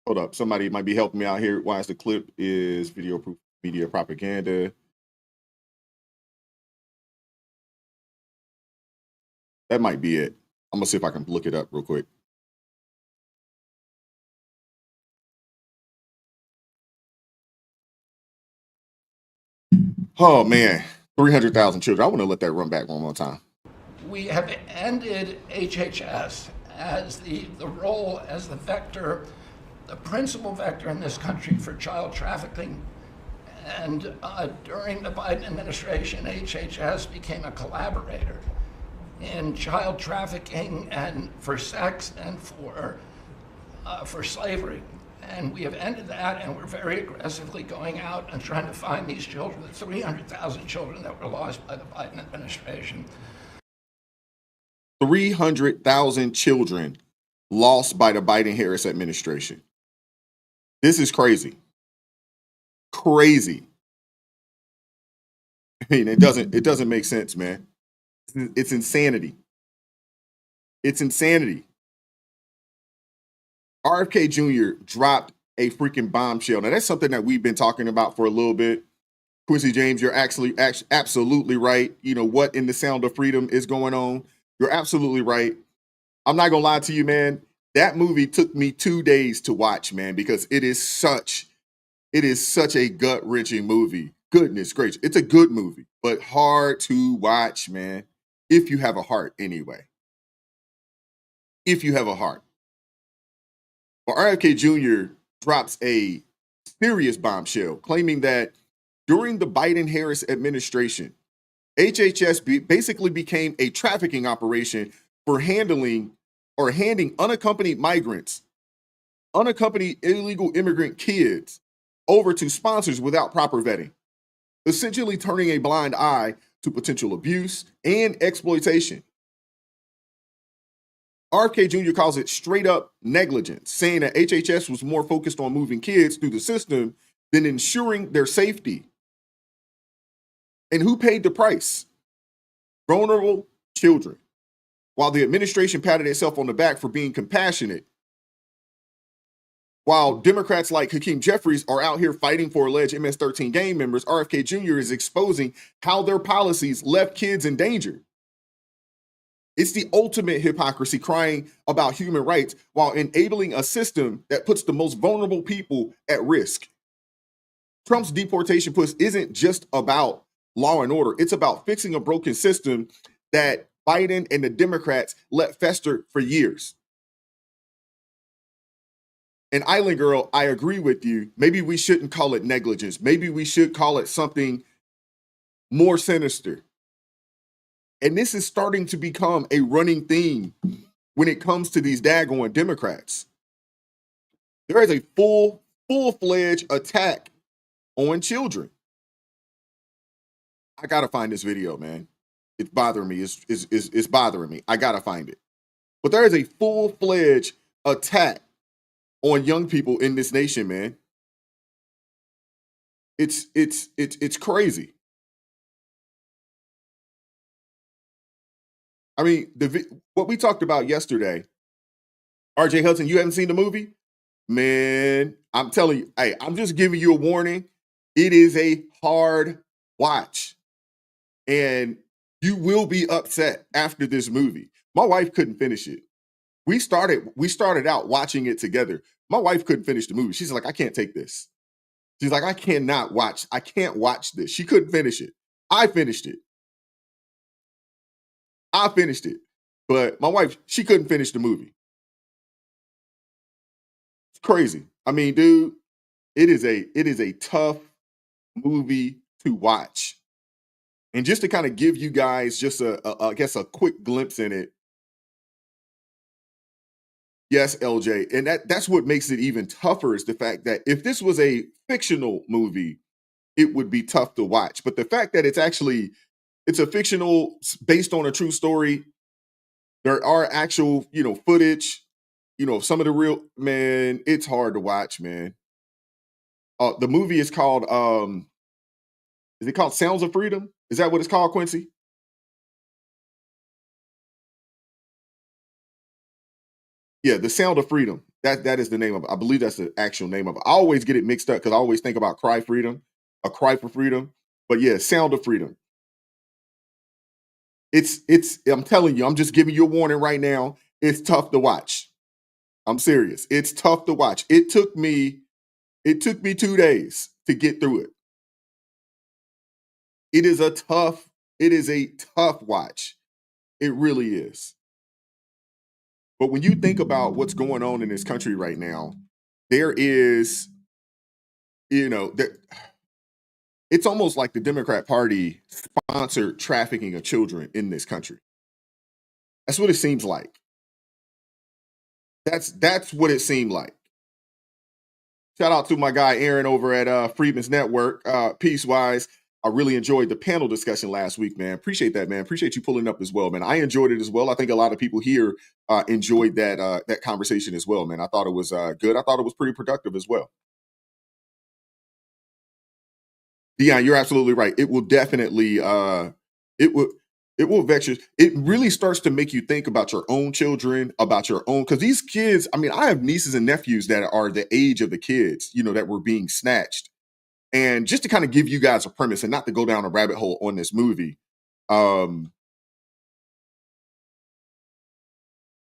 Hold up. Somebody might be helping me out here. Why is the clip is video proof media propaganda? That might be it. I'm gonna see if I can look it up real quick. Oh man, 300,000 children. I want to let that run back one more time. We have ended HHS as the role as the vector, the principal vector in this country for child trafficking. And during the Biden administration, HHS became a collaborator in child trafficking and for sex and for slavery. And we have ended that, and we're very aggressively going out and trying to find these children, the 300,000 children that were lost by the Biden administration. 300,000 children lost by the Biden-Harris administration. This is crazy. Crazy. I mean, it doesn't make sense, man. It's insanity. It's insanity. RFK Jr. dropped a freaking bombshell. Now, that's something that we've been talking about for a little bit. Quincy James, you're actually absolutely right. You know what in the Sound of Freedom is going on. You're absolutely right. I'm not going to lie to you, man. That movie took me 2 days to watch, man, because it is such a gut-wrenching movie. Goodness gracious. It's a good movie, but hard to watch, man. If you have a heart, anyway. If you have a heart. Well, RFK Jr. drops a serious bombshell, claiming that during the Biden-Harris administration, HHS basically became a trafficking operation for handing unaccompanied migrants, unaccompanied illegal immigrant kids over to sponsors without proper vetting, essentially turning a blind eye to potential abuse and exploitation. RFK Jr. calls it straight up negligence, saying that HHS was more focused on moving kids through the system than ensuring their safety. And who paid the price? Vulnerable children. While the administration patted itself on the back for being compassionate, while Democrats like Hakeem Jeffries are out here fighting for alleged MS-13 gang members, RFK Jr. is exposing how their policies left kids in danger. It's the ultimate hypocrisy, crying about human rights while enabling a system that puts the most vulnerable people at risk. Trump's deportation push isn't just about law and order. It's about fixing a broken system that Biden and the Democrats let fester for years. And Island Girl, I agree with you. Maybe we shouldn't call it negligence. Maybe we should call it something more sinister. And this is starting to become a running theme when it comes to these daggone Democrats. There is a full-fledged attack on children. I gotta find this video, man. It's bothering me. It's bothering me. I gotta find it. But there is a full-fledged attack on young people in this nation, man. It's crazy. I mean, what we talked about yesterday, RJ Hudson, you haven't seen the movie? Man, I'm telling you, hey, I'm just giving you a warning. It is a hard watch. And you will be upset after this movie. My wife couldn't finish it. We started out watching it together. My wife couldn't finish the movie. She's like, I can't take this. She's like, I can't watch this. She couldn't finish it. I finished it. But my wife, she couldn't finish the movie. It's crazy. I mean, dude, it is a tough movie to watch. And just to kind of give you guys just I guess a quick glimpse in it. Yes, LJ. And that's what makes it even tougher is the fact that if this was a fictional movie, it would be tough to watch. But the fact that it's a fictional based on a true story, there are actual, footage, some of the real, man, it's hard to watch, man. The movie is called, is it called Sounds of Freedom? Is that what it's called, Quincy? Yeah, The Sound of Freedom. That is the name of it. I believe that's the actual name of it. I always get it mixed up because I always think about Cry Freedom, A Cry for Freedom. But yeah, Sound of Freedom. I'm telling you, I'm just giving you a warning right now. It's tough to watch. I'm serious. It's tough to watch. It took me 2 days to get through it. It is a tough watch. It really is. But when you think about what's going on in this country right now, there is, it's almost like the Democrat Party sponsored trafficking of children in this country. That's what it seems like. That's what it seemed like. Shout out to my guy Aaron over at Freeman's Network, Peacewise. I really enjoyed the panel discussion last week, man. Appreciate that, man. Appreciate you pulling up as well, man. I enjoyed it as well. I think a lot of people here enjoyed that conversation as well, man. I thought it was good. I thought it was pretty productive as well. Dion, you're absolutely right. It will definitely it will vex you. It really starts to make you think about your own children, about your own, because these kids, I mean, I have nieces and nephews that are the age of the kids, that were being snatched. And just to kind of give you guys a premise and not to go down a rabbit hole on this movie,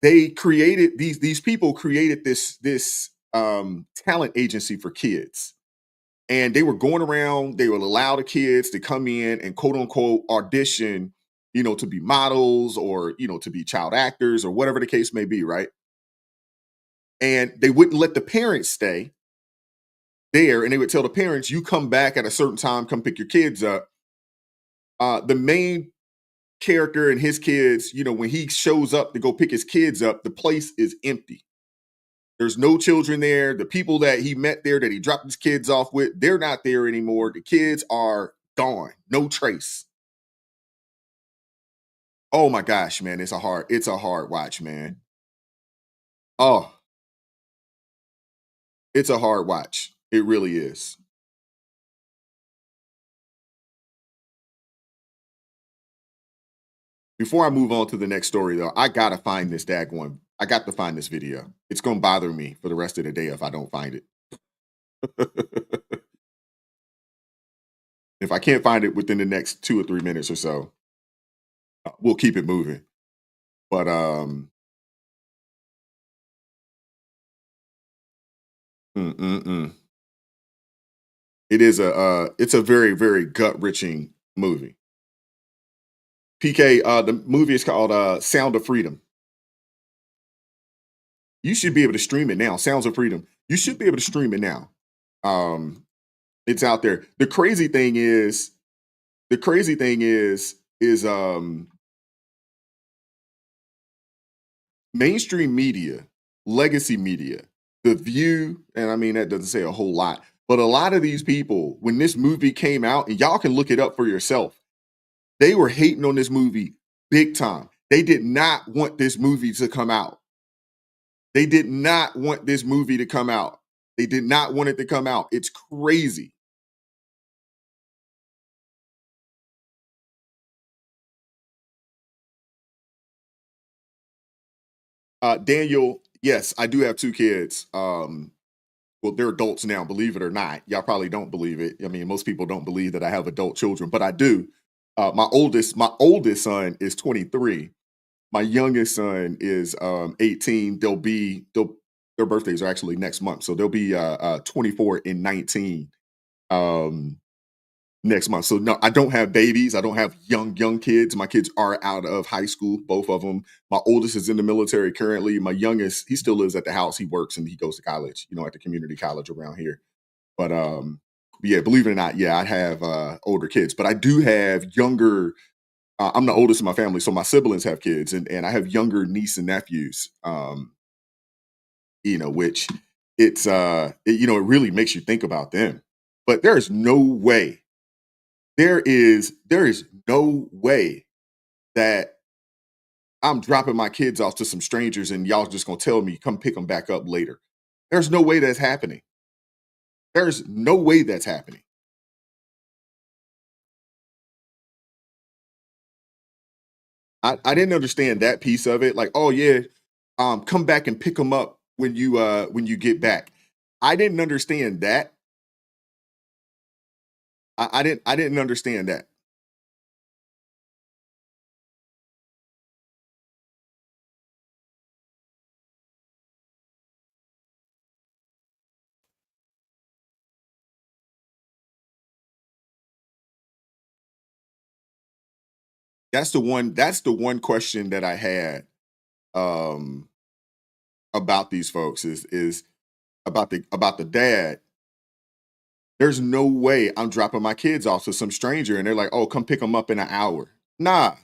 they created these people created this talent agency for kids. And they were going around, they would allow the kids to come in and quote unquote audition, to be models or, to be child actors or whatever the case may be, right? And they wouldn't let the parents stay there, and they would tell the parents, you come back at a certain time, come pick your kids up. The main character and his kids, when he shows up to go pick his kids up, the place is empty. There's no children there. The people that he met there that he dropped his kids off with, they're not there anymore. The kids are gone. No trace. Oh my gosh, man. It's a hard watch, man. Oh, it's a hard watch. It really is. Before I move on to the next story, though, I got to find this video. It's going to bother me for the rest of the day if I don't find it. If I can't find it within the next 2 or 3 minutes or so, we'll keep it moving. But it's a very, very gut-wrenching movie. PK, the movie is called Sound of Freedom. You should be able to stream it now. Sounds of Freedom. You should be able to stream it now. It's out there. The crazy thing is mainstream media, legacy media, The View, and I mean that doesn't say a whole lot, but a lot of these people, when this movie came out, and y'all can look it up for yourself, they were hating on this movie big time. They did not want this movie to come out. They did not want this movie to come out. They did not want it to come out. It's crazy. Daniel, yes, I do have 2 kids. Well, they're adults now, believe it or not. Y'all probably don't believe it. I mean, most people don't believe that I have adult children, but I do. My oldest son is 23. My youngest son is 18. Their birthdays are actually next month, so they'll be 24 and 19 next month. So no, I don't have babies. I don't have young kids. My kids are out of high school, both of them. My oldest is in the military currently. My youngest, he still lives at the house. He works and he goes to college, at the community college around here. But yeah, believe it or not, yeah, I have older kids, but I do have younger. I'm the oldest in my family, so my siblings have kids, and I have younger niece and nephews. Which it really makes you think about them. But there is no way, there is no way that I'm dropping my kids off to some strangers and y'all just gonna tell me come pick them back up later. There's no way that's happening. There's no way that's happening. I didn't understand that piece of it. Like, oh yeah, come back and pick them up when you get back. I didn't understand that. I didn't understand that. That's the one question that I had um about these folks is about the dad. There's no way I'm dropping my kids off to some stranger and they're like, "Oh, come pick them up in an hour." Nah.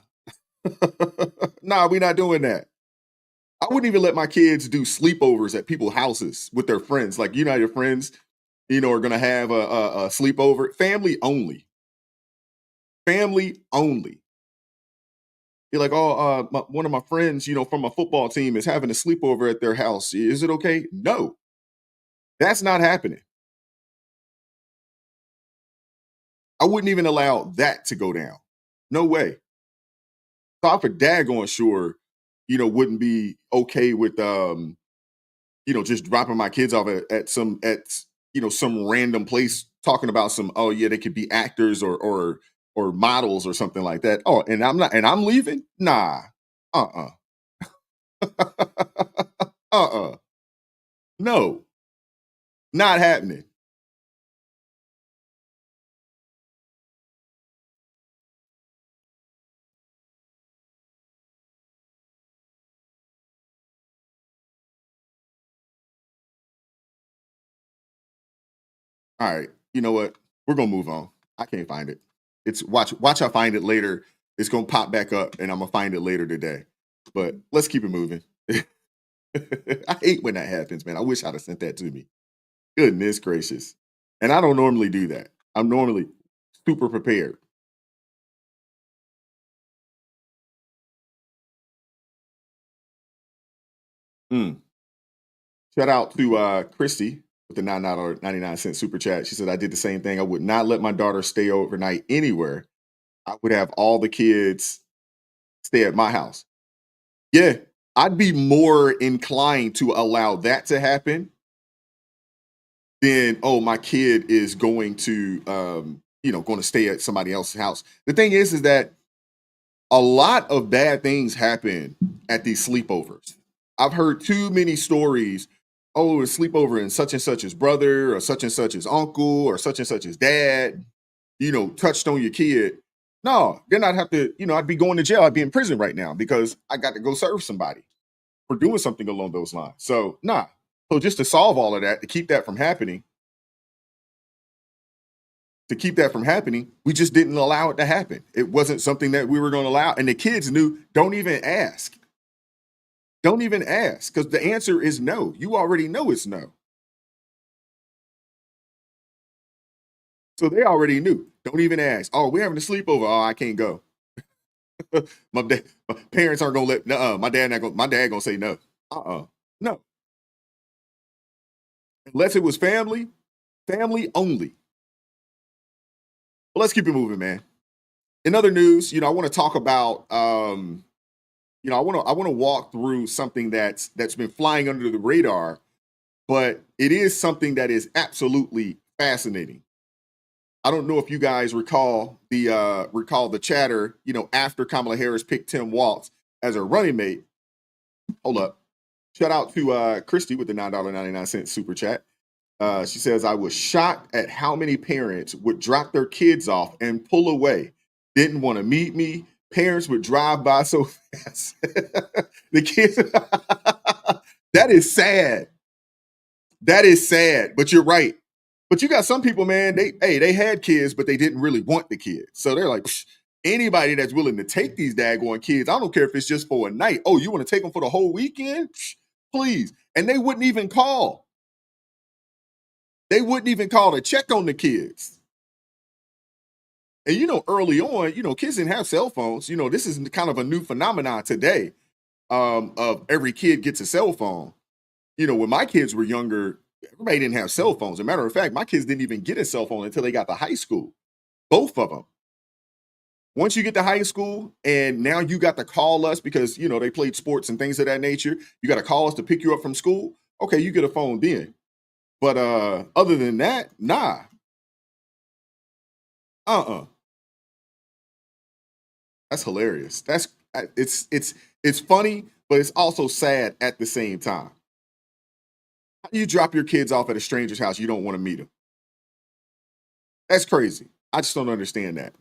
Nah, we're not doing that. I wouldn't even let my kids do sleepovers at people's houses with their friends. Like, your friends, are gonna have a sleepover. Family only. Family only. You're like, oh, one of my friends, from a football team is having a sleepover at their house. Is it okay? No, that's not happening. I wouldn't even allow that to go down. No way. Papa daggone sure, wouldn't be okay with just dropping my kids off at some random place talking about some, oh yeah, they could be actors or models or something like that. Oh, and I'm leaving? Nah. Uh-uh. Uh-uh. No. Not happening. All right. You know what? We're gonna move on. I can't find it. It's watch I find it later. It's gonna pop back up and I'm gonna find it later today. But let's keep it moving. I hate when that happens, man. I wish I'd have sent that to me. Goodness gracious. And I don't normally do that. I'm normally super prepared. Mm. Shout out to Christy with the $9.99 super chat. She said, I did the same thing. I would not let my daughter stay overnight anywhere. I would have all the kids stay at my house. Yeah, I'd be more inclined to allow that to happen than, oh, my kid is going to going to stay at somebody else's house. The thing is that a lot of bad things happen at these sleepovers. I've heard too many stories. Oh, a sleepover and such's brother or such's uncle or such's dad, touched on your kid. No, then I'd have to, I'd be going to jail. I'd be in prison right now because I got to go serve somebody for doing something along those lines. So, nah. So just to solve all of that, to keep that from happening, we just didn't allow it to happen. It wasn't something that we were going to allow. And the kids knew, don't even ask. Don't even ask, because the answer is no. You already know it's no. So they already knew. Don't even ask. Oh, we're having a sleepover. Oh, I can't go. my parents aren't gonna let. My dad gonna say no. No. Unless it was family only. But let's keep it moving, man. In other news, I want to talk about. I want to walk through something that's been flying under the radar, but it is something that is absolutely fascinating. I don't know if you guys recall the chatter, after Kamala Harris picked Tim Walz as her running mate. Hold up. Shout out to Christy with the $9.99 super chat. She says, I was shocked at how many parents would drop their kids off and pull away. Didn't want to meet me. Parents would drive by so fast. The kids. That is sad. That is sad. But you're right. But you got some people, man, they had kids, but they didn't really want the kids. So they're like, anybody that's willing to take these daggone kids, I don't care if it's just for a night. Oh, you want to take them for the whole weekend? Please. And they wouldn't even call. They wouldn't even call to check on the kids. And, early on, kids didn't have cell phones. This is kind of a new phenomenon today of every kid gets a cell phone. When my kids were younger, everybody didn't have cell phones. As a matter of fact, my kids didn't even get a cell phone until they got to high school. Both of them. Once you get to high school and now you got to call us because, they played sports and things of that nature. You got to call us to pick you up from school. Okay, you get a phone then. But other than that, nah. That's hilarious. It's funny, but it's also sad at the same time. How do you drop your kids off at a stranger's house? You don't want to meet them. That's crazy. I just don't understand that.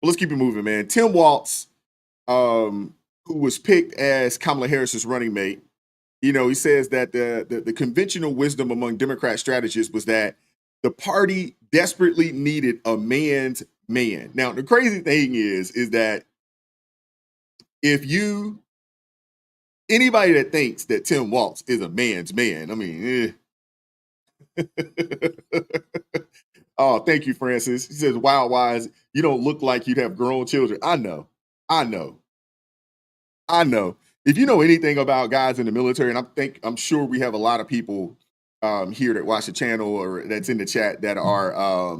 Well, let's keep it moving, man. Tim Walz, who was picked as Kamala Harris's running mate, he says that the conventional wisdom among Democrat strategists was that the party desperately needed a man's man. Now, the crazy thing is that anybody that thinks that Tim Walz is a man's man, I mean, Oh, thank you, Francis. He says, wow, wise, you don't look like you'd have grown children. I know. If you know anything about guys in the military, and I'm sure we have a lot of people here that watch the channel or that's in the chat that are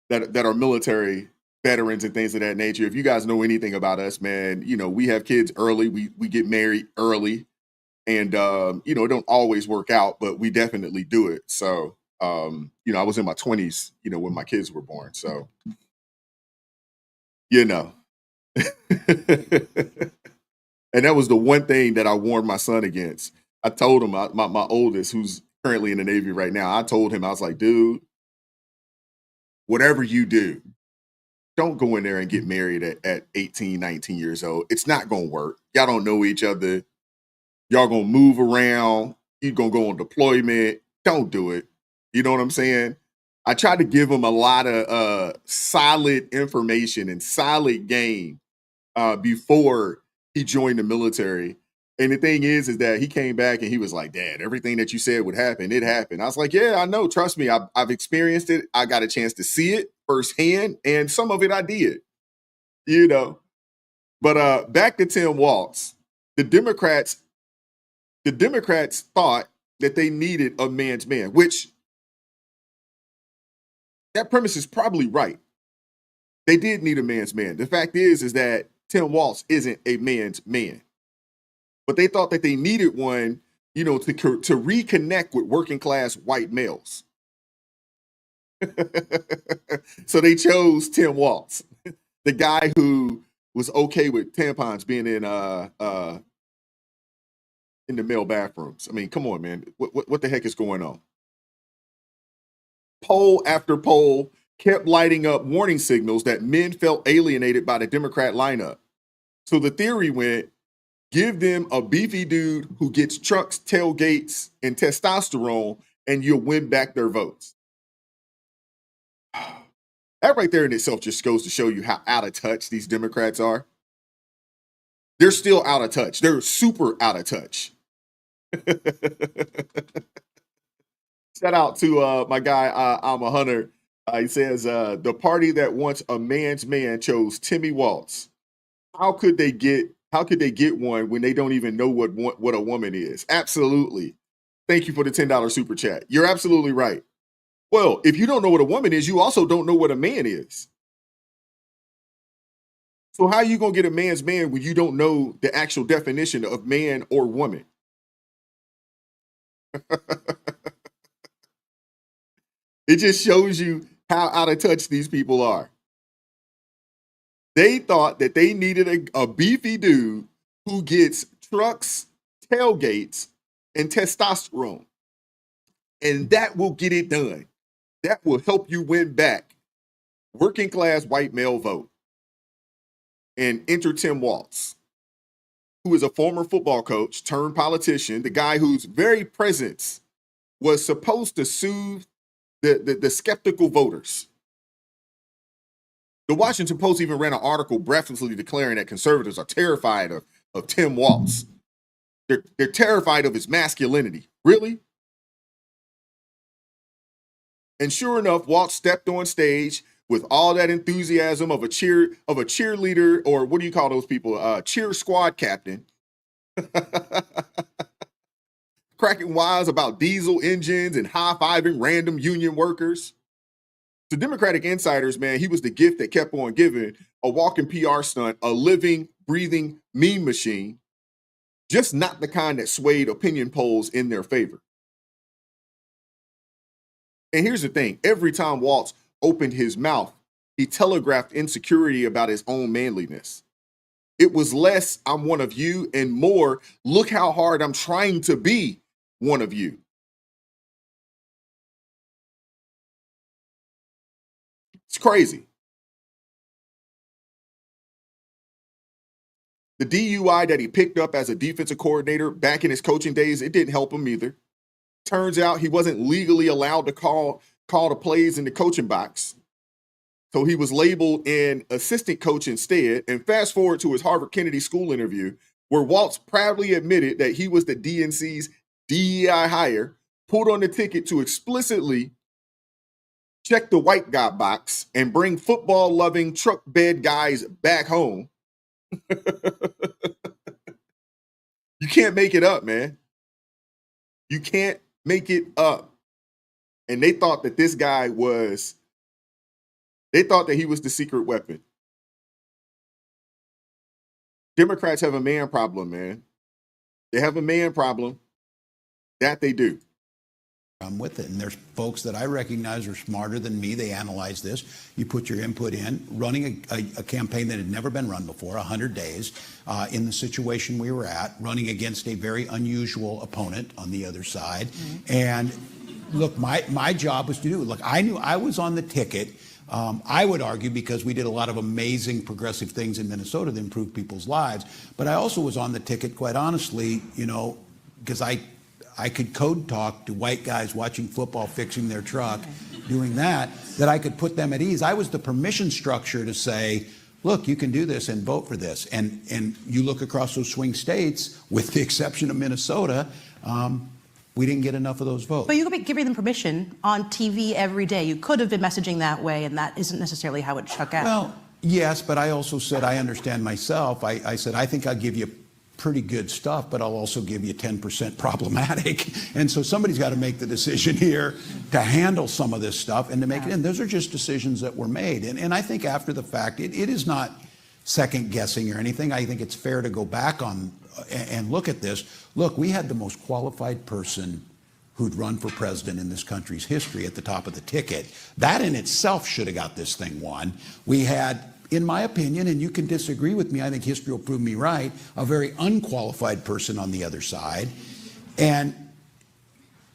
that are military veterans and things of that nature. If you guys know anything about us, man, we have kids early. We get married early, and it don't always work out, but we definitely do it. So I was in my 20s, when my kids were born. So, and that was the one thing that I warned my son against. I told him, my oldest, who's currently in the Navy right now, I told him, I was like, dude, whatever you do, don't go in there and get married at 18, 19 years old. It's not going to work. Y'all don't know each other. Y'all going to move around. You're going to go on deployment. Don't do it. You know what I'm saying? I tried to give him a lot of solid information and solid game before he joined the military. And the thing is that he came back and he was like, Dad, everything that you said would happen, it happened. I was like, yeah, I know. Trust me. I've experienced it. I got a chance to see it firsthand. And some of it I did, But back to Tim Walz. The Democrats thought that they needed a man's man, which that premise is probably right. They did need a man's man. The fact is that Tim Walz isn't a man's man. But they thought that they needed one, to reconnect with working class white males. So they chose Tim Walz, the guy who was okay with tampons being in the male bathrooms. I mean, come on, man. What the heck is going on? Poll after poll kept lighting up warning signals that men felt alienated by the Democrat lineup. So the theory went, give them a beefy dude who gets trucks, tailgates, and testosterone, and you'll win back their votes. That right there in itself just goes to show you how out of touch these Democrats are. They're still out of touch. They're super out of touch. Shout out to my guy, I'm a Hunter. He says, the party that wants a man's man chose Timmy Walz. How could they get one when they don't even know what a woman is? Absolutely. Thank you for the $10 super chat. You're absolutely right. Well, if you don't know what a woman is, you also don't know what a man is. So how are you going to get a man's man when you don't know the actual definition of man or woman? It just shows you how out of touch these people are. They thought that they needed a beefy dude who gets trucks, tailgates, and testosterone. And that will get it done. That will help you win back working class white male vote. And enter Tim Walz, who is a former football coach turned politician, the guy whose very presence was supposed to soothe the skeptical voters. The Washington Post even ran an article breathlessly declaring that conservatives are terrified of Tim Walz. They're terrified of his masculinity. Really? And sure enough, Walz stepped on stage with all that enthusiasm of a cheerleader, or what do you call those people? Cheer squad captain. Cracking wise about diesel engines and high-fiving random union workers. To Democratic insiders, man, he was the gift that kept on giving, a walking PR stunt, a living, breathing meme machine, just not the kind that swayed opinion polls in their favor. And here's the thing, every time Walz opened his mouth, he telegraphed insecurity about his own manliness. It was less, I'm one of you, and more, look how hard I'm trying to be one of you. It's crazy. The DUI that he picked up as a defensive coordinator back in his coaching days, it didn't help him either. Turns out he wasn't legally allowed to call the plays in the coaching box. So he was labeled an assistant coach instead. And fast forward to his Harvard Kennedy School interview, where Walz proudly admitted that he was the DNC's DEI hire, pulled on the ticket to explicitly check the white guy box and bring football-loving truck bed guys back home. You can't make it up, man. You can't make it up. And they thought that this guy was, they thought that he was the secret weapon. Democrats have a man problem, man. They have a man problem. That they do. I'm with it. And there's folks that I recognize are smarter than me. They analyze this. You put your input in. Running a campaign that had never been run before, 100 days, in the situation we were at, running against a very unusual opponent on the other side. Mm-hmm. And look, my job was to do it. Look, I knew I was on the ticket. I would argue because we did a lot of amazing progressive things in Minnesota that improved people's lives. But I also was on the ticket, quite honestly, you know, because I could code talk to white guys watching football, fixing their truck, doing that I could put them at ease. I was the permission structure to say, look, you can do this and vote for this. And you look across those swing states, with the exception of Minnesota, we didn't get enough of those votes. But you could be giving them permission on TV every day. You could have been messaging that way, and that isn't necessarily how it shook out. Well, yes, but I also said I understand myself. I said I think I'll give you pretty good stuff, but I'll also give you 10% problematic. And so somebody's got to make the decision here to handle some of this stuff and to make it. And those are just decisions that were made. And I think after the fact, it is not second guessing or anything. I think it's fair to go back on and look at this. Look, we had the most qualified person who'd run for president in this country's history at the top of the ticket. That in itself should have got this thing won. We had, in my opinion, and you can disagree with me, I think history will prove me right, a very unqualified person on the other side. And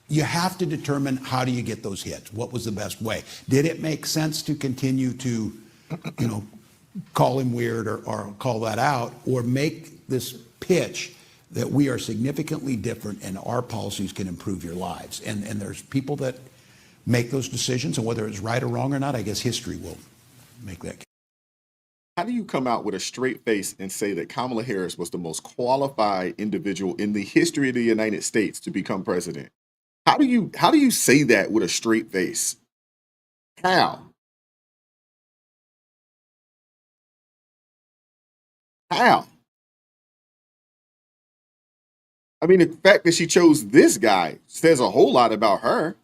you have to determine, how do you get those hits? What was the best way? Did it make sense to continue to, you know, call him weird or call that out, or make this pitch that we are significantly different and our policies can improve your lives? And there's people that make those decisions, and whether it's right or wrong or not, I guess history will make that case. How do you come out with a straight face and say that Kamala Harris was the most qualified individual in the history of the United States to become president? How do you say that with a straight face? How? How? I mean, the fact that she chose this guy says a whole lot about her.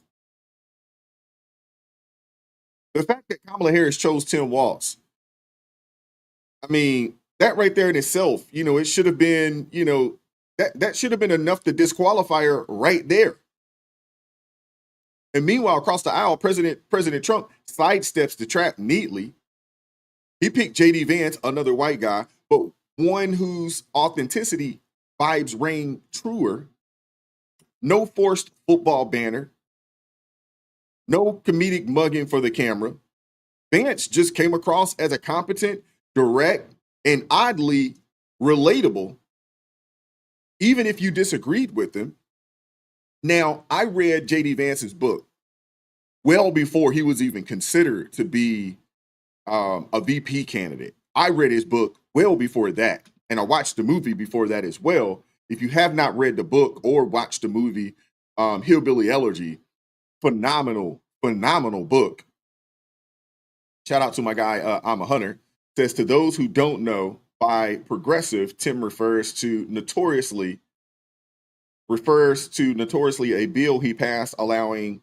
The fact that Kamala Harris chose Tim Walz, I mean, that right there in itself, you know, it should have been, you know, that should have been enough to disqualify her right there. And meanwhile, across the aisle, President Trump sidesteps the trap neatly. He picked J.D. Vance, another white guy, but one whose authenticity vibes reign truer. No forced football banner. No comedic mugging for the camera. Vance just came across as a competent, direct, and oddly relatable, even if you disagreed with him. Now, I read J.D. Vance's book well before he was even considered to be a VP candidate. I read his book well before that, and I watched the movie before that as well. If you have not read the book or watched the movie, Hillbilly Elegy, phenomenal book. Shout out to my guy, I'm a Hunter. Says, to those who don't know, by progressive, Tim refers to notoriously a bill he passed allowing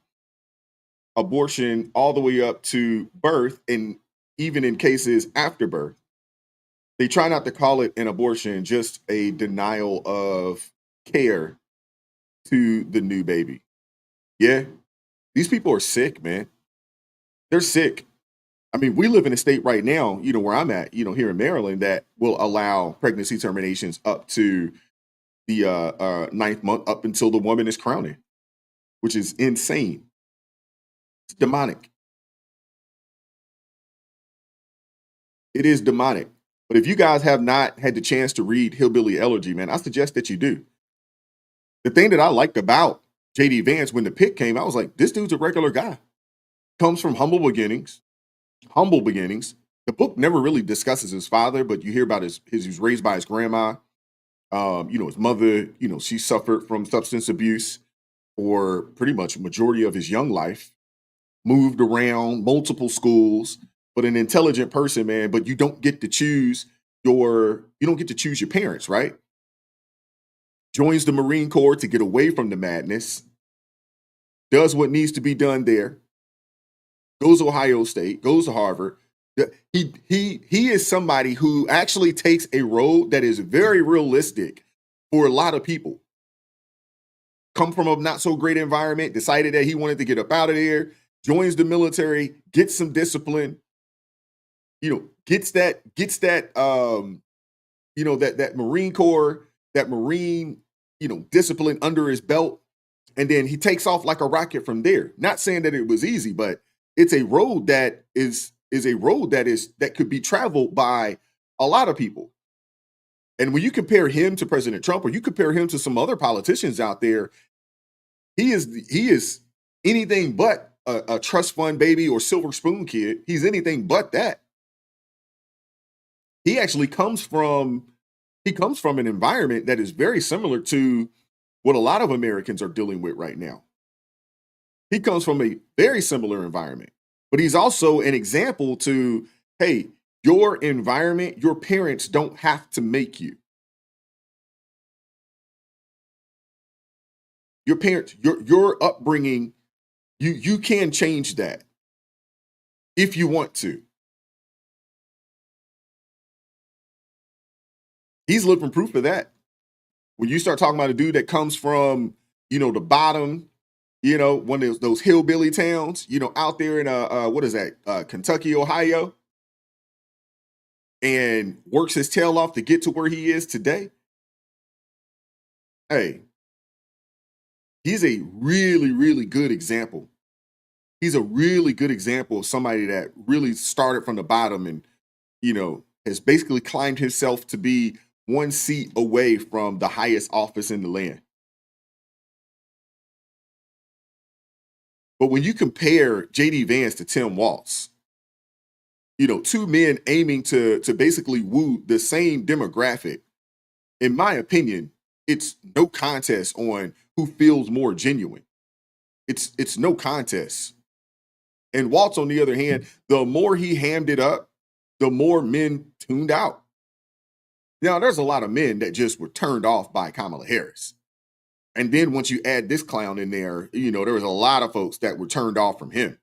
abortion all the way up to birth, and even in cases after birth. They try not to call it an abortion, just a denial of care to the new baby. Yeah, these people are sick, man. They're sick. I mean, we live in a state right now, where I'm at, here in Maryland, that will allow pregnancy terminations up to the ninth month, up until the woman is crowning, which is insane. It's demonic. It is demonic. But if you guys have not had the chance to read Hillbilly Elegy, man, I suggest that you do. The thing that I liked about J.D. Vance when the pick came, I was like, this dude's a regular guy. Comes from humble beginnings. The book never really discusses his father, but you hear about he was raised by his grandma. His mother, she suffered from substance abuse for pretty much a majority of his young life, moved around multiple schools, but an intelligent person, man. But you don't get to choose your parents, right? Joins the Marine Corps to get away from the madness, does what needs to be done there, goes to Ohio State, goes to Harvard. He is somebody who actually takes a road that is very realistic for a lot of people. Come from a not so great environment, decided that he wanted to get up out of there, joins the military, gets some discipline, gets that Marine Corps, that Marine, discipline under his belt. And then he takes off like a rocket from there. Not saying that it was easy, but it's a road that that could be traveled by a lot of people. And when you compare him to President Trump, or you compare him to some other politicians out there, he is anything but a trust fund baby or silver spoon kid. He's anything but that. He actually comes from an environment that is very similar to what a lot of Americans are dealing with right now. He comes from a very similar environment, but he's also an example to, hey, your environment, your parents don't have to make you. Your parents, your upbringing, you can change that if you want to. He's living proof of that. When you start talking about a dude that comes from, the bottom, one of those hillbilly towns, out there in what is that, Kentucky, Ohio, and works his tail off to get to where he is today. Hey, he's a really, really good example. He's a really good example of somebody that really started from the bottom and, has basically climbed himself to be one seat away from the highest office in the land. But when you compare J.D. Vance to Tim Walz, two men aiming to basically woo the same demographic, in my opinion, it's no contest on who feels more genuine. It's no contest. And Walz, on the other hand, the more he hammed it up, the more men tuned out. Now, there's a lot of men that just were turned off by Kamala Harris. And then once you add this clown in there, there was a lot of folks that were turned off from him.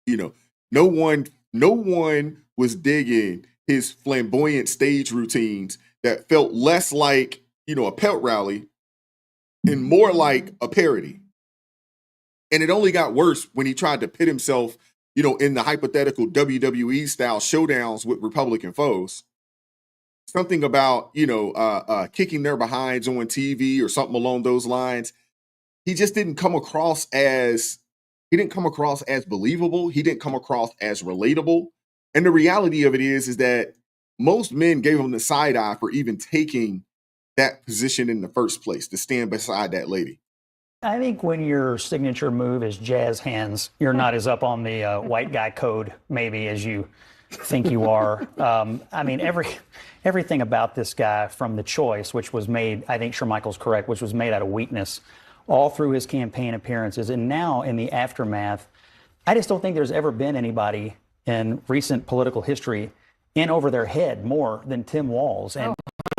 No one was digging his flamboyant stage routines that felt less like, a pelt rally and more like a parody. And it only got worse when he tried to pit himself, in the hypothetical WWE style showdowns with Republican foes. Something about, kicking their behinds on TV or something along those lines. He just didn't come across as believable. He didn't come across as relatable. And the reality of it is that most men gave him the side eye for even taking that position in the first place, to stand beside that lady. I think when your signature move is jazz hands, you're not as up on the white guy code maybe as you think you are. I mean, everything about this guy, from the choice, which was made, I think Shermichael's correct, which was made out of weakness, all through his campaign appearances, and now in the aftermath, I just don't think there's ever been anybody in recent political history in over their head more than Tim Walz. And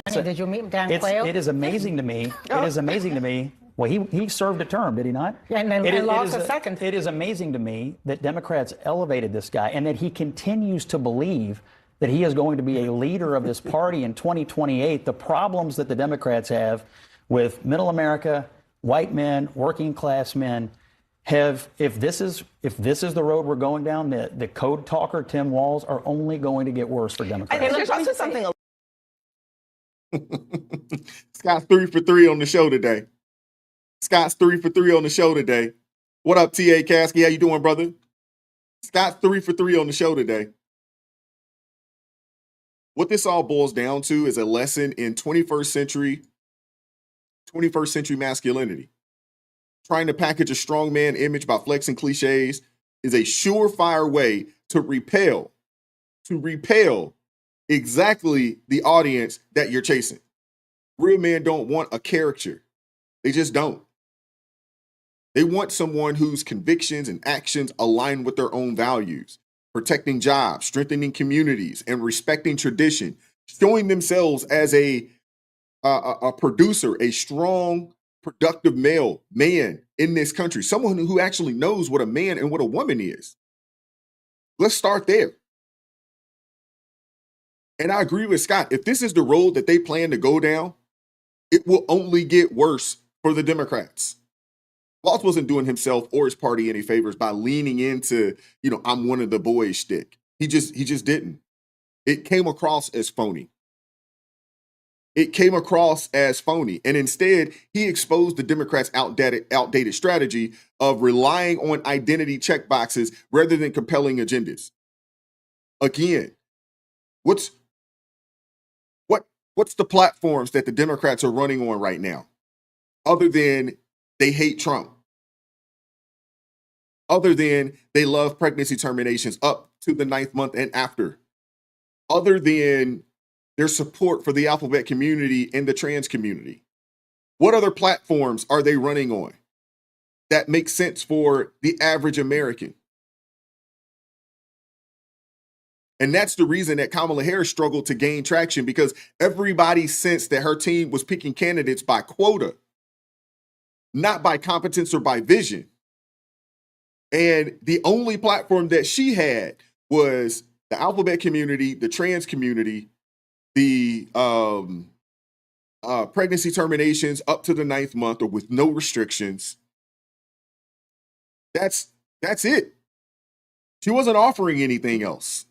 Did you meet Dan Quayle? it is amazing to me. It is amazing to me. Well, he served a term, did he not? Yeah, and then lost a second. It is amazing to me that Democrats elevated this guy and that he continues to believe that he is going to be a leader of this party in 2028. The problems that the Democrats have with middle America, white men, working class men, if this is the road we're going down, the code talker Tim Walz are only going to get worse for Democrats. And there's also something. Scott's 3 for 3 on the show today. Scott's 3 for 3 on the show today. What up, T.A. Caskey? How you doing, brother? Scott's 3 for 3 on the show today. What this all boils down to is a lesson in 21st century masculinity. Trying to package a strongman image by flexing cliches is a surefire way to repel exactly the audience that you're chasing. Real men don't want a caricature. They just don't. They want someone whose convictions and actions align with their own values, protecting jobs, strengthening communities, and respecting tradition, showing themselves as a producer, a strong, productive man in this country, someone who actually knows what a man and what a woman is. Let's start there. And I agree with Scott. If this is the road that they plan to go down, it will only get worse for the Democrats. Walz wasn't doing himself or his party any favors by leaning into, I'm one of the boys shtick. He just didn't. It came across as phony. And instead, he exposed the Democrats' outdated strategy of relying on identity checkboxes rather than compelling agendas. Again, what's the platforms that the Democrats are running on right now, other than they hate Trump, other than they love pregnancy terminations up to the 9th month and after, other than their support for the alphabet community and the trans community? What other platforms are they running on that make sense for the average American? And that's the reason that Kamala Harris struggled to gain traction, because everybody sensed that her team was picking candidates by quota, not by competence or by vision. And the only platform that she had was the alphabet community, the trans community, the pregnancy terminations up to the 9th month or with no restrictions. That's it. She wasn't offering anything else.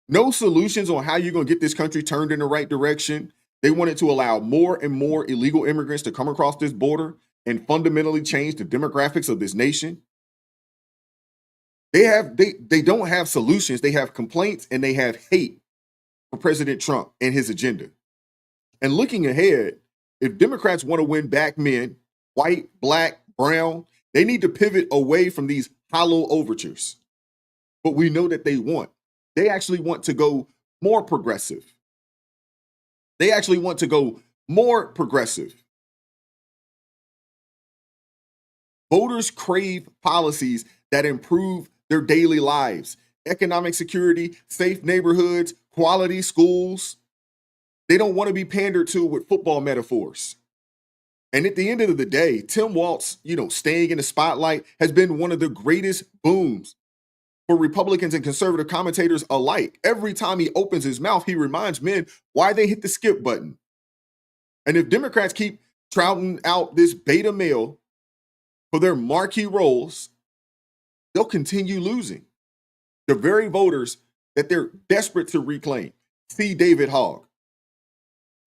No solutions on how you're going to get this country turned in the right direction. They wanted to allow more and more illegal immigrants to come across this border and fundamentally change the demographics of this nation. They don't have solutions. They have complaints and they have hate for President Trump and his agenda. And looking ahead, if Democrats want to win back men, white, black, brown, they need to pivot away from these hollow overtures. But we know that they actually want to go more progressive. Voters crave policies that improve their daily lives, economic security, safe neighborhoods, quality schools. They don't want to be pandered to with football metaphors. And at the end of the day, Tim Walz, staying in the spotlight has been one of the greatest boons for Republicans and conservative commentators alike. Every time he opens his mouth, he reminds men why they hit the skip button. And if Democrats keep trouting out this beta male for their marquee roles, they'll continue losing the very voters that they're desperate to reclaim. See David Hogg,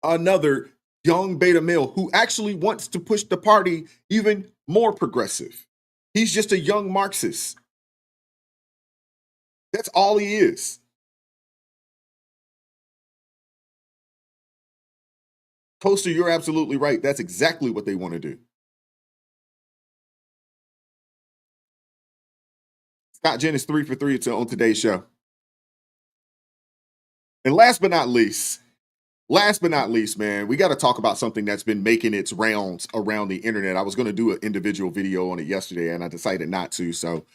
another young beta male who actually wants to push the party even more progressive. He's just a young Marxist. That's all he is. Coaster, you're absolutely right. That's exactly what they want to do. Scott Jen is 3 for 3 on today's show. And last but not least, man, we got to talk about something that's been making its rounds around the internet. I was going to do an individual video on it yesterday, and I decided not to. So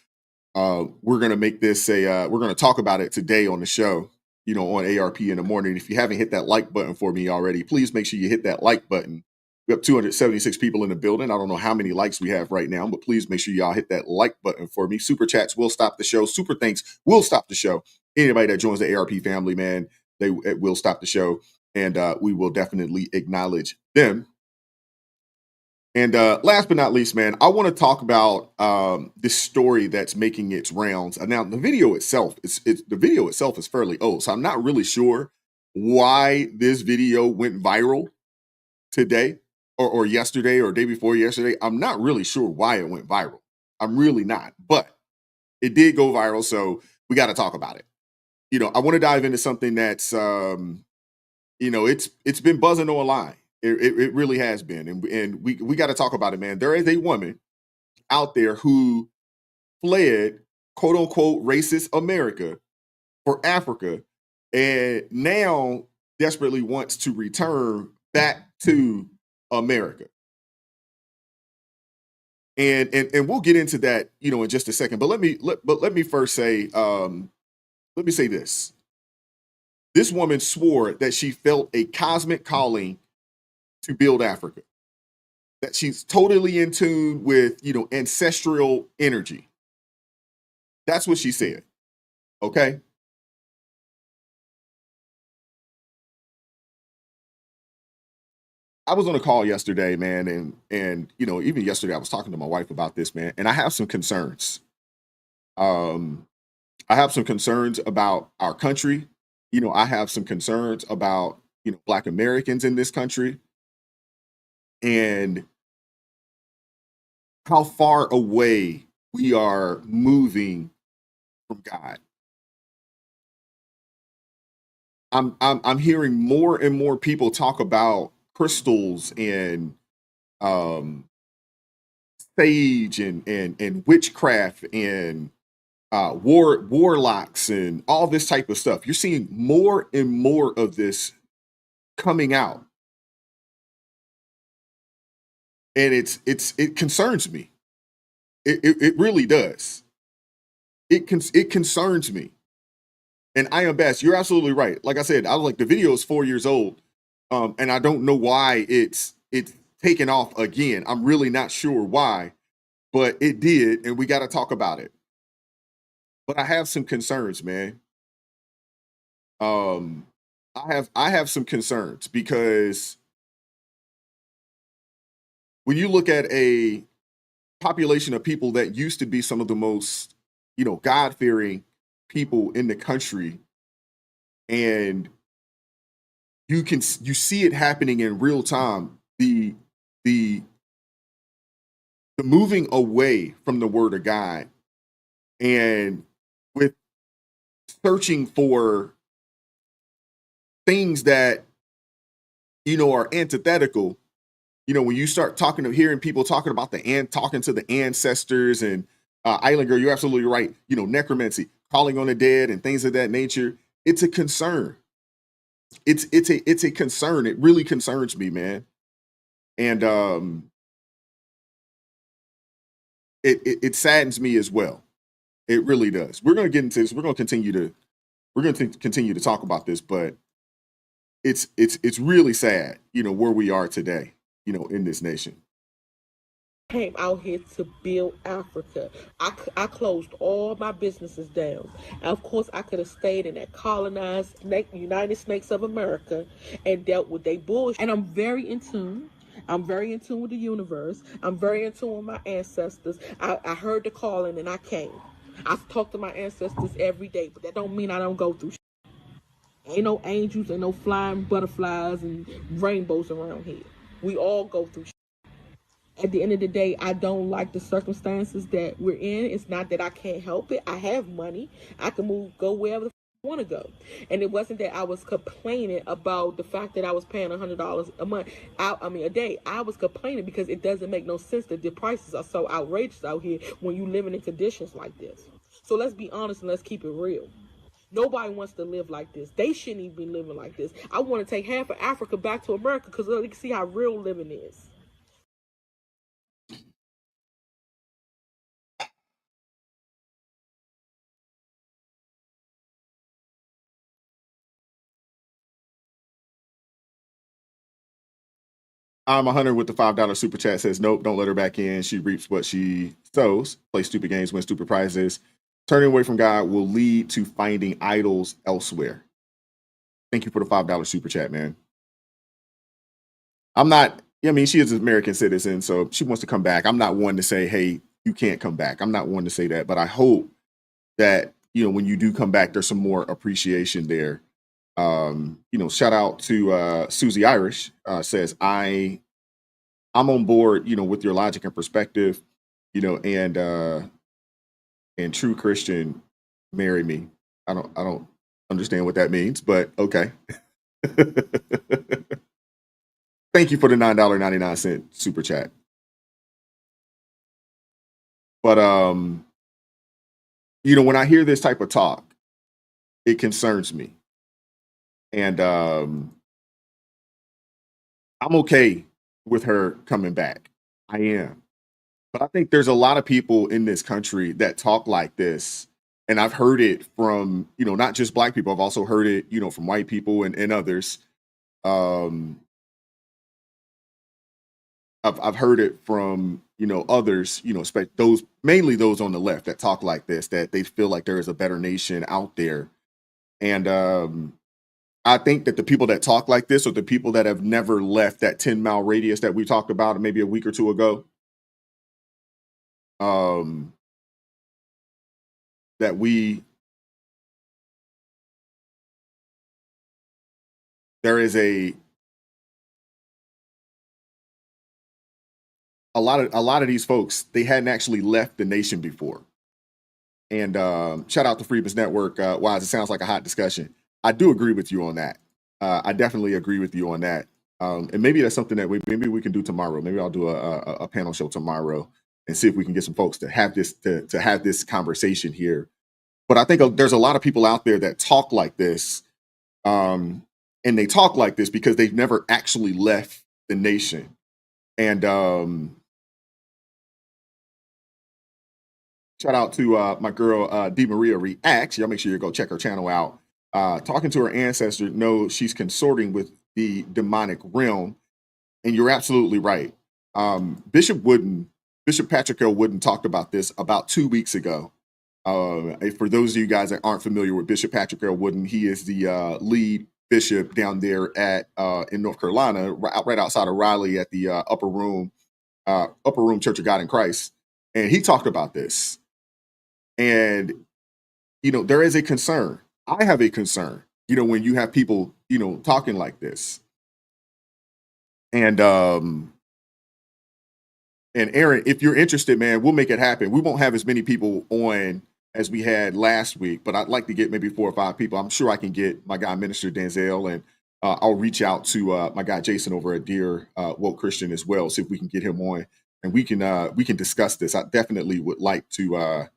we're going to make this we're going to talk about it today on the show, on ARP in the morning. If you haven't hit that like button for me already, please make sure you hit that like button. We have 276 people in the building. I don't know how many likes we have right now, but please make sure y'all hit that like button for me. Super chats will stop the show. Super thanks will stop the show. Anybody that joins the ARP family, man, it will stop the show, and we will definitely acknowledge them. And last but not least, man, I want to talk about this story that's making its rounds. Now, the video itself is fairly old, so I'm not really sure why this video went viral today or yesterday or day before yesterday. I'm not really sure why it went viral. I'm really not, but it did go viral, so we got to talk about it. I want to dive into something that's, it's been buzzing online. It really has been, and we got to talk about it, man. There is a woman out there who fled, quote unquote, racist America for Africa, and now desperately wants to return back to America. And we'll get into that, in just a second. But let me first say, let me say this. This woman swore that she felt a cosmic calling to build Africa, that she's totally in tune with, ancestral energy. That's what she said. Okay. I was on a call yesterday, man, and even yesterday I was talking to my wife about this, man, and I have some concerns. I have some concerns about our country. I have some concerns about, Black Americans in this country and how far away we are moving from God. I'm hearing more and more people talk about crystals and sage and witchcraft and warlocks and all this type of stuff. You're seeing more and more of this coming out, and it concerns me. It really does. It concerns me. And I am Bass, you're absolutely right. Like I said, I was like, the video is 4 years old, and I don't know why it's taken off again. I'm really not sure why, but it did, and we got to talk about it. But I have some concerns, man. I have some concerns because when you look at a population of people that used to be some of the most, God-fearing people in the country, and you see it happening in real time, the moving away from the word of God and with searching for things that are antithetical. When you start hearing people talking about talking to the ancestors and Island Girl, you're absolutely right. Necromancy, calling on the dead, and things of that nature. It's a concern. It's a concern. It really concerns me, man. And it saddens me as well. It really does. We're going to get into this. We're going to continue to talk about this, but it's really sad, where we are today, in this nation. Came out here to build Africa. I closed all my businesses down. And of course, I could have stayed in that colonized United States of America and dealt with they bullshit. And I'm very in tune. I'm very in tune with the universe. I'm very in tune with my ancestors. I heard the calling and I came. I talk to my ancestors every day, but that don't mean I don't go through shit. Ain't no angels, ain't no flying butterflies and rainbows around here. We all go through shit. At the end of the day, I don't like the circumstances that we're in. It's not that I can't help it. I have money. I can go wherever the I want to go. And it wasn't that I was complaining about the fact that I was paying $100 a month. A day. I was complaining because it doesn't make no sense that the prices are so outrageous out here when you living in conditions like this. So let's be honest and let's keep it real. Nobody wants to live like this. They shouldn't even be living like this. I want to take half of Africa back to America because they can see how real living is. I'm 100 with the $5 super chat says, nope, don't let her back in. She reaps what she sows. Play stupid games, win stupid prizes. Turning away from God will lead to finding idols elsewhere. Thank you for the $5 super chat, man. I'm not, I mean, she is an American citizen, so she wants to come back. I'm not one to say, hey, you can't come back. I'm not one to say that, but I hope that, you know, when you do come back, there's some more appreciation there. You know, shout out to Susie Irish, says, I'm on board, you know, with your logic and perspective, you know, and true Christian, marry me. I don't understand what that means, but okay. Thank you for the $9.99 super chat. But you know, when I hear this type of talk, it concerns me. And I'm okay with her coming back. I am. But I think there's a lot of people in this country that talk like this. And I've heard it from, you know, not just Black people. I've also heard it, you know, from white people and others. I've heard it from, you know, others, you know, those, mainly those on the left that talk like this, that they feel like there is a better nation out there. And I think that the people that talk like this are the people that have never left that 10-mile radius that we talked about maybe a week or two ago. That there is a lot of these folks, they hadn't actually left the nation before. And shout out to Freedom's Network. Walz, it sounds like a hot discussion. I do agree with you on that. I definitely agree with you on that. And maybe that's something that maybe we can do tomorrow. Maybe I'll do a panel show tomorrow and see if we can get some folks to have this to have this conversation here. But I think there's a lot of people out there that talk like this, and they talk like this because they've never actually left the nation. And shout out to my girl D Maria Reacts. Y'all make sure you go check her channel out. Talking to her ancestor, knows she's consorting with the demonic realm, and you're absolutely right. Bishop Patrick L. Wooden talked about this about 2 weeks ago. For those of you guys that aren't familiar with Bishop Patrick L. Wooden, he is the lead bishop down there at in North Carolina, right outside of Raleigh, at the Upper Room Church of God in Christ, and he talked about this. And you know, there is a concern. I have a concern, you know, when you have people, you know, talking like this. And Aaron, if you're interested, man, we'll make it happen. We won't have as many people on as we had last week, but I'd like to get maybe 4 or 5 people. I'm sure I can get my guy, Minister Denzel, and I'll reach out to my guy, Jason, over at Dear Woke Christian as well, see if we can get him on and we can discuss this. I definitely would like to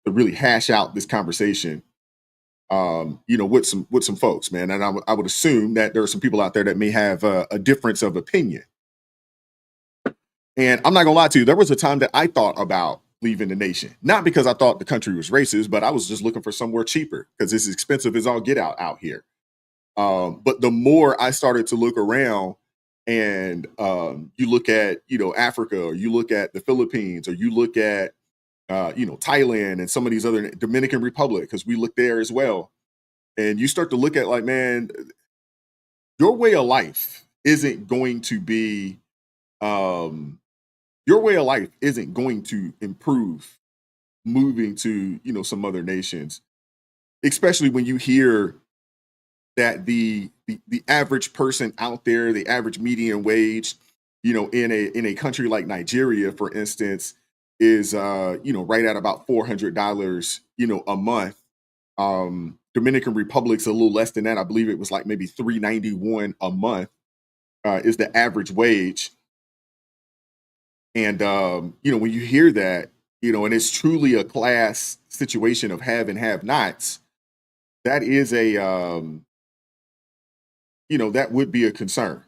really hash out this conversation, you know, with some folks, man. And I would assume that there are some people out there that may have a difference of opinion. And I'm not gonna lie to you, there was a time that I thought about leaving the nation, not because I thought the country was racist, but I was just looking for somewhere cheaper because it's expensive as all get out here. But the more I started to look around, and you look at, you know, Africa, or you look at the Philippines, or you look at you know, Thailand and some of these other, Dominican Republic, because we look there as well. And you start to look at, like, man, your way of life isn't going to be, your way of life isn't going to improve moving to, you know, some other nations, especially when you hear that the average person out there, the average median wage, you know, in a country like Nigeria, for instance, is you know, right at about $400, you know, a month. Dominican Republic's a little less than that. I believe it was like maybe $391 a month is the average wage. And you know, when you hear that, and it's truly a class situation of have and have nots, that is a, that would be a concern.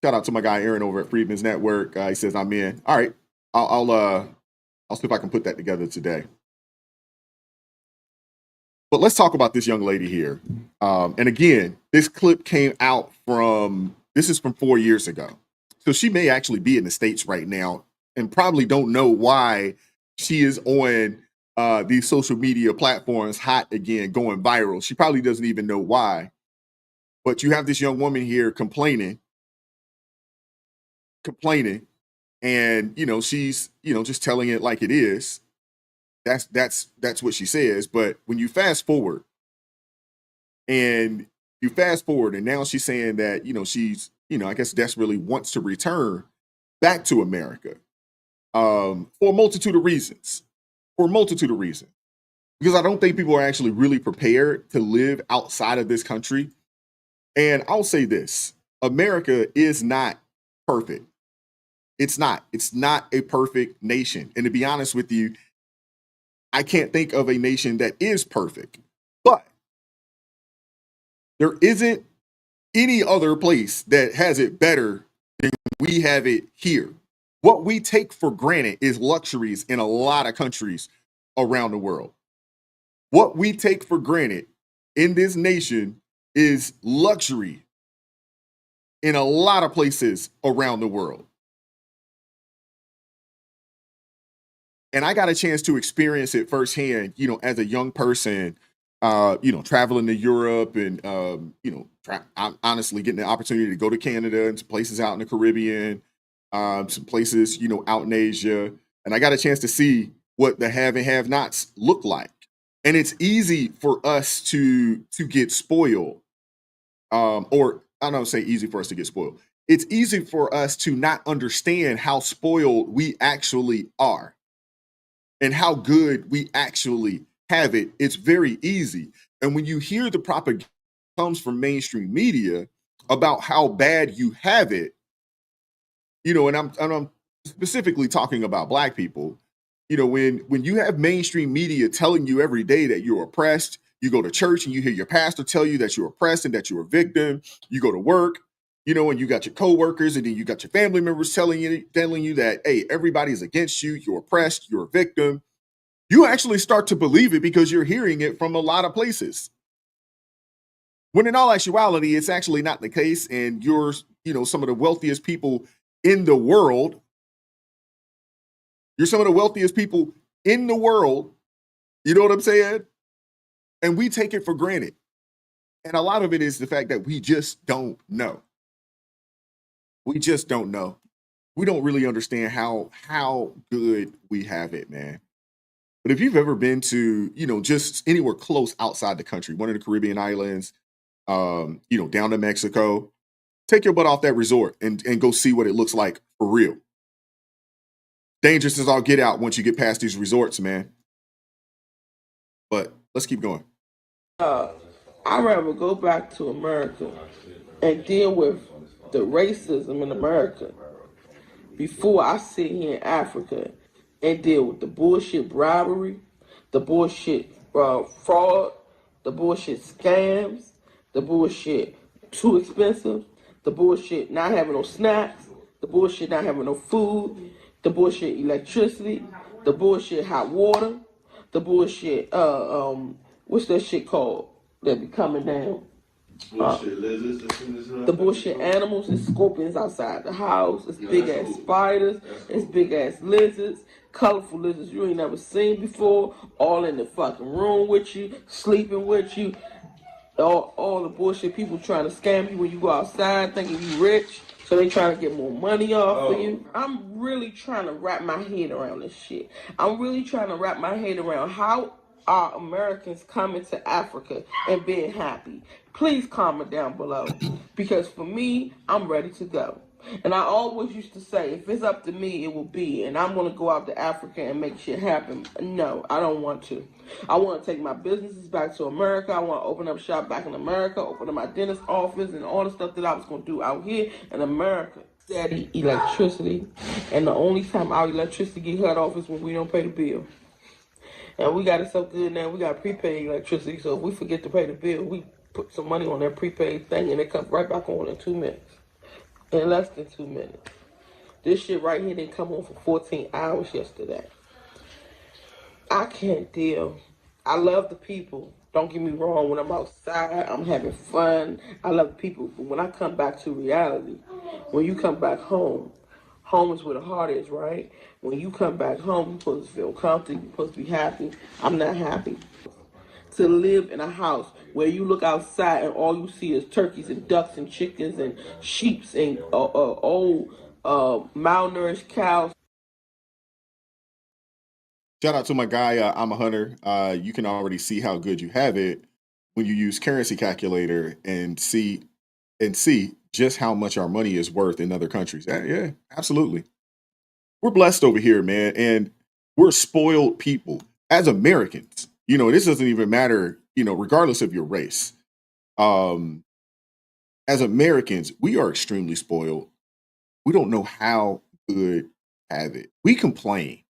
Shout out to my guy Aaron over at Freedmen's Network. He says I'm in. All right, I'll see if I can put that together today. But let's talk about this young lady here. And again, this clip came out this is from 4 years ago. So she may actually be in the States right now and probably don't know why she is on these social media platforms hot again, going viral. She probably doesn't even know why. But you have this young woman here complaining, and she's just telling it like it is. That's what she says. But when you fast forward and now she's saying that she's I guess desperately wants to return back to America for a multitude of reasons. Because I don't think people are actually really prepared to live outside of this country. And I'll say this: America is not perfect. It's not a perfect nation. And to be honest with you, I can't think of a nation that is perfect. But there isn't any other place that has it better than we have it here. What we take for granted is luxuries in a lot of countries around the world. What we take for granted in this nation is luxury in a lot of places around the world. And I got a chance to experience it firsthand, as a young person, traveling to Europe and, I'm honestly getting the opportunity to go to Canada and some places out in the Caribbean, some places, out in Asia. And I got a chance to see what the have and have nots look like. And it's easy for us to get spoiled. Or I don't say easy for us to get spoiled. It's easy for us to not understand how spoiled we actually are and how good we actually have it. It's very easy. And when you hear the propaganda comes from mainstream media about how bad you have it, and I'm specifically talking about Black people, when you have mainstream media telling you every day that you're oppressed, you go to church and you hear your pastor tell you that you're oppressed and that you're a victim, you go to work, and you got your coworkers and then you got your family members telling you that, hey, everybody's against you, you're oppressed, you're a victim. You actually start to believe it because you're hearing it from a lot of places. When in all actuality, it's actually not the case. And you're, some of the wealthiest people in the world. You're some of the wealthiest people in the world. You know what I'm saying? And we take it for granted. And a lot of it is the fact that we just don't know. We just don't know. We don't really understand how good we have it, man. But if you've ever been to, just anywhere close outside the country, one of the Caribbean islands, down to Mexico, take your butt off that resort and go see what it looks like for real. Dangerous as all get out once you get past these resorts, man. But let's keep going. I'd rather go back to America and deal with the racism in America before I sit here in Africa and deal with the bullshit bribery, the bullshit fraud, the bullshit scams, the bullshit too expensive, the bullshit not having no snacks, the bullshit not having no food, the bullshit electricity, the bullshit hot water, the bullshit, what's that shit called that be coming down? The bullshit animals and scorpions outside the house. It's big ass spiders. It's big ass lizards. Colorful lizards you ain't never seen before. All in the fucking room with you, sleeping with you. All the bullshit people trying to scam you when you go outside thinking you rich. So they trying to get more money off of you. I'm really trying to wrap my head around this shit. I'm really trying to wrap my head around how are Americans coming to Africa and being happy. Please comment down below. Because for me, I'm ready to go. And I always used to say, if it's up to me, it will be. And I'm going to go out to Africa and make shit happen. No, I don't want to. I want to take my businesses back to America. I want to open up shop back in America, open up my dentist office and all the stuff that I was going to do out here in America. steady electricity, and the only time our electricity get cut off is when we don't pay the bill. And we got it so good now, we got prepaid electricity, so if we forget to pay the bill, we put some money on that prepaid thing and it comes right back on in 2 minutes. In less than 2 minutes. This shit right here didn't come on for 14 hours yesterday. I can't deal. I love the people. Don't get me wrong, when I'm outside, I'm having fun. I love the people. But when I come back to reality, when you come back home, home is where the heart is, right? When you come back home, you're supposed to feel comfortable, you're supposed to be happy. I'm not happy. To live in a house where you look outside and all you see is turkeys and ducks and chickens and sheeps and old malnourished cows. Shout out to my guy, I'm a Hunter. You can already see how good you have it when you use currency calculator and see just how much our money is worth in other countries. Yeah, absolutely. We're blessed over here, man, and we're spoiled people as Americans. You know, this doesn't even matter, you know, regardless of your race. As Americans, we are extremely spoiled. We don't know how good have it. We complain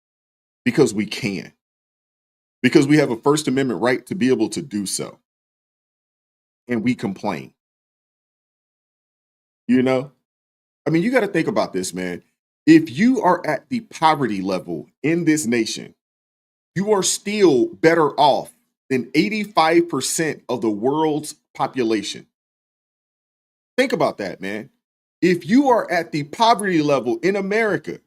because we can, because we have a First Amendment right to be able to do so. And we complain. You know, I mean, you got to think about this, man. If you are at the poverty level in this nation, you are still better off than 85% of the world's population. Think about that, man. If you are at the poverty level in America,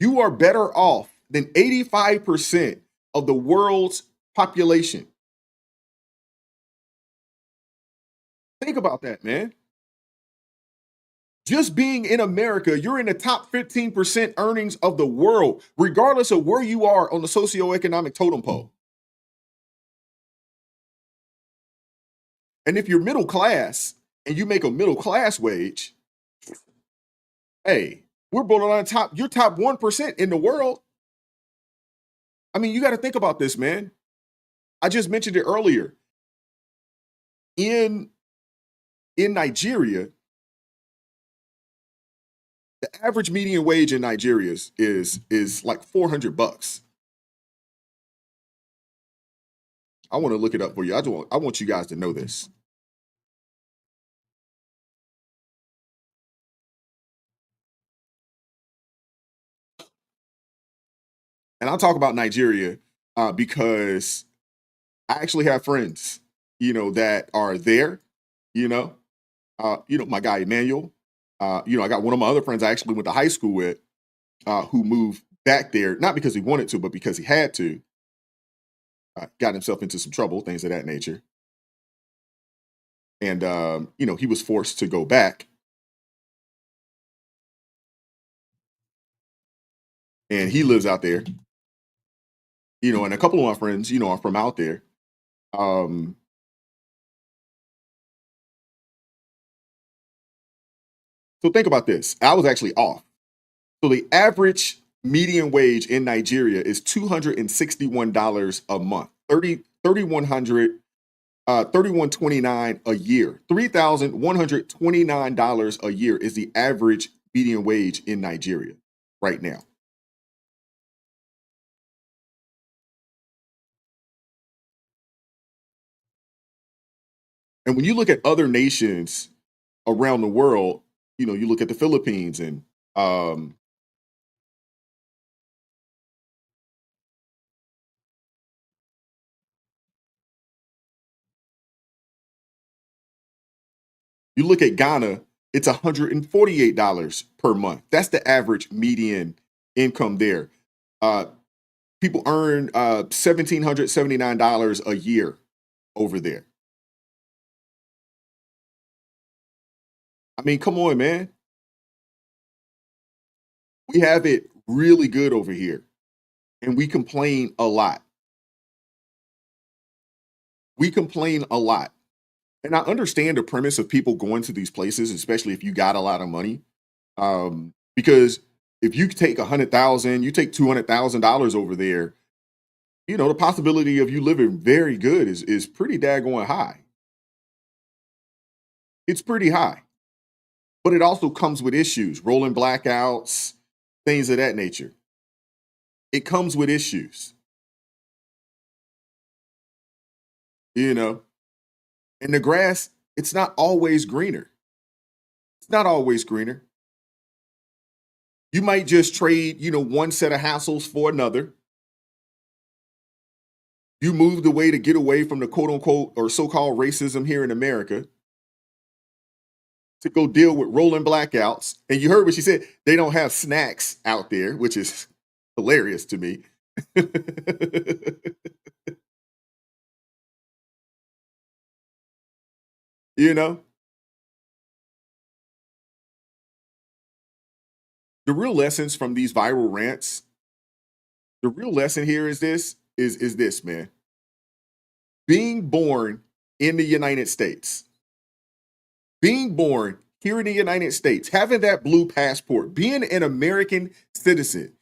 you are better off than 85% of the world's population. Think about that, man. Just being in America, you're in the top 15% earnings of the world, regardless of where you are on the socioeconomic totem pole. And if you're middle class and you make a middle class wage, hey, we're borderline top, you're top 1% in the world. I mean, you got to think about this, man. I just mentioned it earlier. In Nigeria, the average median wage in Nigeria is like $400. I want to look it up for you. I want you guys to know this. And I'll talk about Nigeria because I actually have friends, you know, that are there, you know, my guy Emmanuel, I got one of my other friends I actually went to high school with who moved back there, not because he wanted to, but because he had to. Got himself into some trouble, things of that nature. And, he was forced to go back. And he lives out there, and a couple of my friends, are from out there. So think about this. I was actually off. So the average median wage in Nigeria is $261 a month, $3,129 a year. $3,129 a year is the average median wage in Nigeria right now. And when you look at other nations around the world, you look at the Philippines and you look at Ghana, it's $148 per month. That's the average median income there. People earn $1,779 a year over there. I mean, come on, man. We have it really good over here, and we complain a lot. We complain a lot. And I understand the premise of people going to these places, especially if you got a lot of money. Because if you take $100,000, you take $200,000 over there, the possibility of you living very good is pretty daggone high. It's pretty high. but it also comes with issues, rolling blackouts, things of that nature. It comes with issues. You know, and the grass, it's not always greener. It's not always greener. You might just trade, one set of hassles for another. You moved away to get away from the quote unquote or so-called racism here in America to go deal with rolling blackouts. And you heard what she said. They don't have snacks out there, which is hilarious to me. The real lessons from these viral rants, the real lesson here is this, man. Being born in the United States, being born here in the United States, having that blue passport, being an American citizen,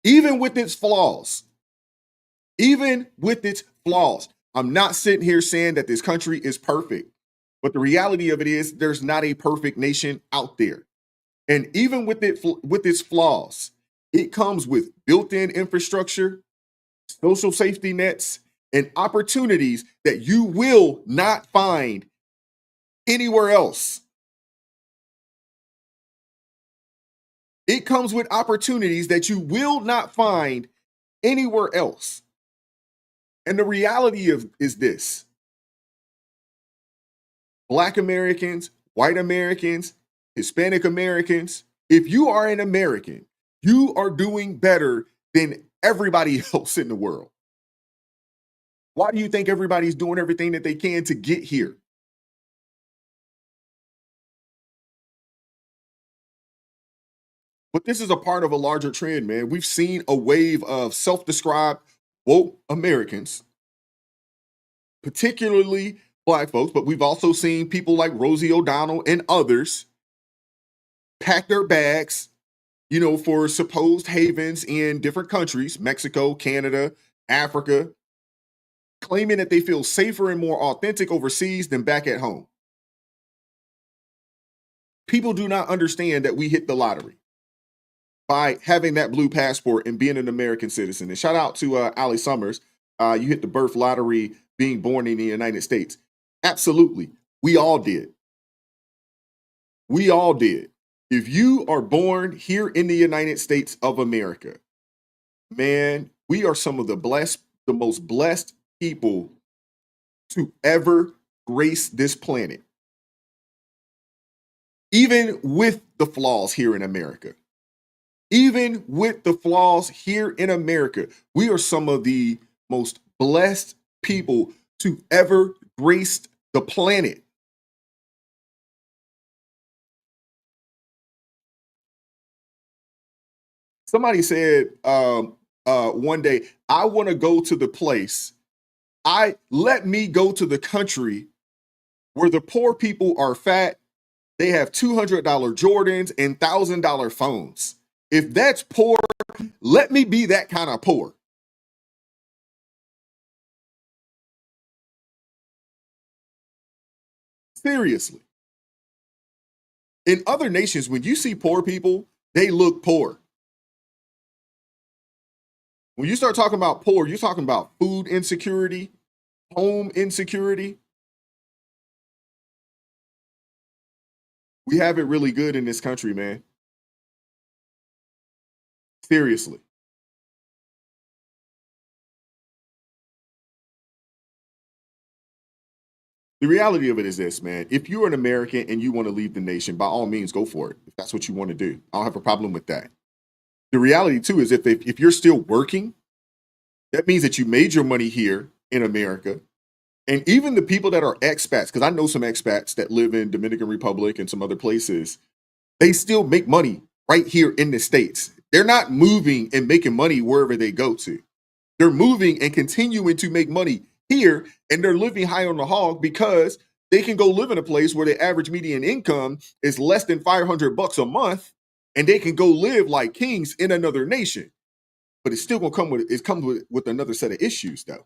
even with its flaws, I'm not sitting here saying that this country is perfect, but the reality of it is there's not a perfect nation out there. And even with its flaws, it comes with built-in infrastructure, social safety nets, and opportunities that you will not find anywhere else. It comes with opportunities that you will not find anywhere else. And the reality is this: Black Americans, white Americans, Hispanic Americans, if you are an American, you are doing better than everybody else in the world. Why do you think everybody's doing everything that they can to get here? But this is a part of a larger trend, man. We've seen a wave of self-described woke Americans, particularly Black folks, but we've also seen people like Rosie O'Donnell and others pack their bags, for supposed havens in different countries, Mexico, Canada, Africa, claiming that they feel safer and more authentic overseas than back at home. People do not understand that we hit the lottery by having that blue passport and being an American citizen. And shout out to Allie Summers. You hit the birth lottery being born in the United States. Absolutely. We all did. We all did. If you are born here in the United States of America, man, we are some of the most blessed people to ever grace this planet. Even with the flaws here in America. Even with the flaws here in America, we are some of the most blessed people to ever grace the planet. Somebody said one day, I want to go to the place. Let me go to the country where the poor people are fat. They have $200 Jordans and $1,000 phones. If that's poor, let me be that kind of poor. Seriously. In other nations, when you see poor people, they look poor. When you start talking about poor, you're talking about food insecurity, home insecurity. We have it really good in this country, man. Seriously. The reality of it is this, man. If you're an American and you want to leave the nation, by all means, go for it. If that's what you want to do, I don't have a problem with that. The reality, too, is if you're still working, that means that you made your money here in America. And even the people that are expats, because I know some expats that live in Dominican Republic and some other places, they still make money right here in the States. They're not moving and making money wherever they go to. They're moving and continuing to make money here, and they're living high on the hog because they can go live in a place where the average median income is less than $500 a month, and they can go live like kings in another nation. But it's still gonna comes with another set of issues, though.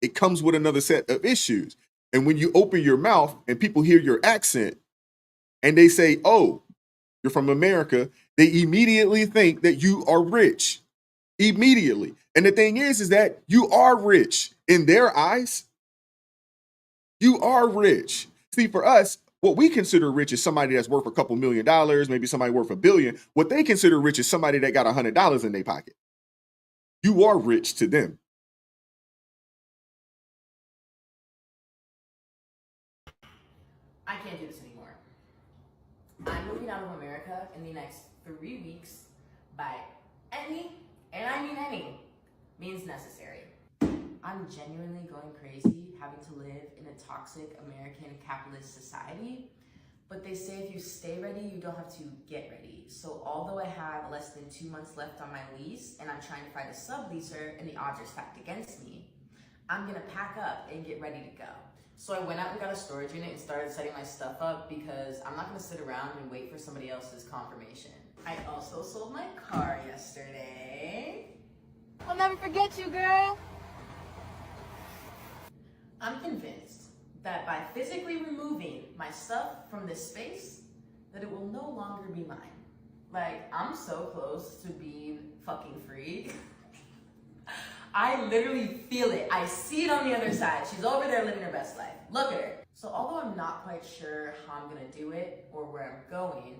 It comes with another set of issues. And when you open your mouth and people hear your accent and they say, oh, you're from America, they immediately think that you are rich. Immediately. And the thing is that you are rich. In their eyes, you are rich. See, for us, what we consider rich is somebody that's worth a couple $1 million, maybe somebody worth $1 billion. What they consider rich is somebody that got $100 in their pocket. You are rich to them. I can't do this anymore. I'm moving out of America in the next 3 weeks by any, and I mean any, means necessary. I'm genuinely going crazy having to live in a toxic American capitalist society, but they say if you stay ready, you don't have to get ready. So although I have less than 2 months left on my lease and I'm trying to find a subleaser and the odds are stacked against me, I'm gonna pack up and get ready to go. So I went out and got a storage unit and started setting my stuff up because I'm not gonna sit around and wait for somebody else's confirmation. I also sold my car yesterday. I'll never forget you, girl. I'm convinced that by physically removing my stuff from this space, that it will no longer be mine. Like, I'm so close to being fucking free. I literally feel it. I see it on the other side. She's over there living her best life. Look at her. So although I'm not quite sure how I'm gonna do it or where I'm going,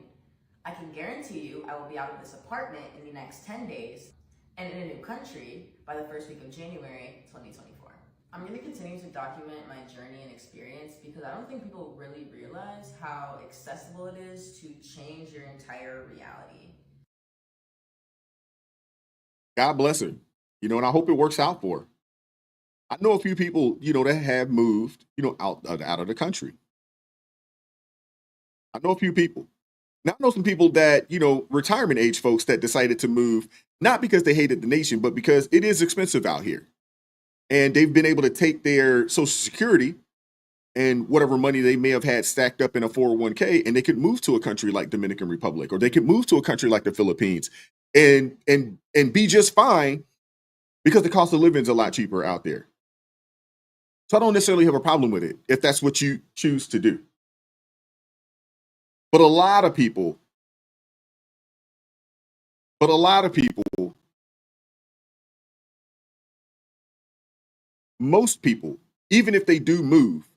I can guarantee you I will be out of this apartment in the next 10 days and in a new country by the first week of January 2024. I'm gonna continue to document my journey and experience because I don't think people really realize how accessible it is to change your entire reality. God bless her. You know, and I hope it works out for her. I know a few people, you know, that have moved, you know, out of the country. I know a few people. Now, I know some people that, you know, retirement age folks that decided to move, not because they hated the nation, but because it is expensive out here. And they've been able to take their Social Security and whatever money they may have had stacked up in a 401k, and they could move to a country like Dominican Republic, or they could move to a country like the Philippines and be just fine because the cost of living is a lot cheaper out there. So I don't necessarily have a problem with it if that's what you choose to do. But a lot of people, most people, even if they do move,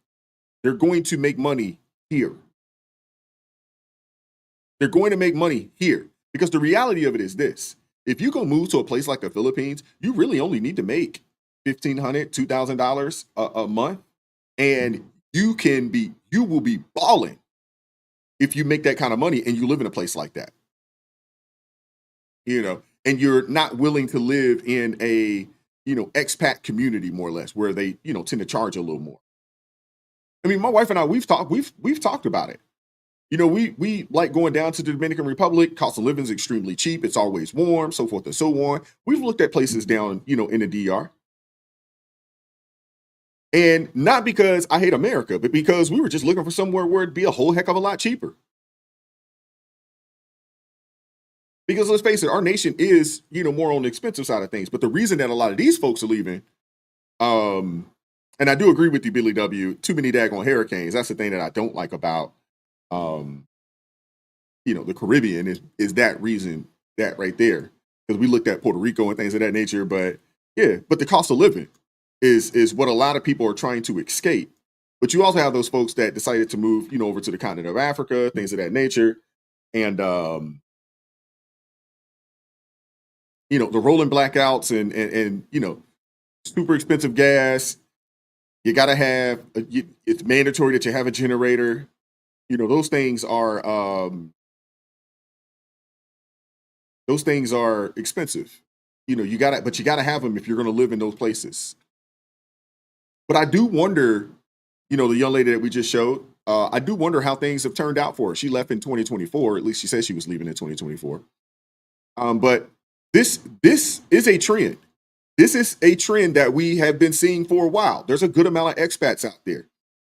they're going to make money here. They're going to make money here because the reality of it is this. If you go move to a place like the Philippines, you really only need to make $1,500, $2,000 a month, and you will be balling if you make that kind of money and you live in a place like that. You know, and you're not willing to live in a, you know, expat community, more or less, where they, you know, tend to charge a little more. I mean, my wife and I, we've talked about it. You know, we like going down to the Dominican Republic. Cost of living is extremely cheap. It's always warm, so forth and so on. We've looked at places down, you know, in the DR. And not because I hate America, but because we were just looking for somewhere where it'd be a whole heck of a lot cheaper. Because let's face it, our nation is, you know, more on the expensive side of things. But the reason that a lot of these folks are leaving, and I do agree with you, Billy W., too many daggone hurricanes. That's the thing that I don't like about, you know, the Caribbean is that reason, that right there. Because we looked at Puerto Rico and things of that nature. But yeah, but the cost of living is what a lot of people are trying to escape. But you also have those folks that decided to move, you know, over to the continent of Africa, things of that nature. And, you know, the rolling blackouts and you know, super expensive gas. You got to have, it's mandatory that you have a generator. You know, those things are expensive. You know, you got to have them if you're going to live in those places. But I do wonder, you know, the young lady that we just showed, I do wonder how things have turned out for her. She left in 2024. At least she said she was leaving in 2024. But this is a trend. This is a trend that we have been seeing for a while. There's a good amount of expats out there.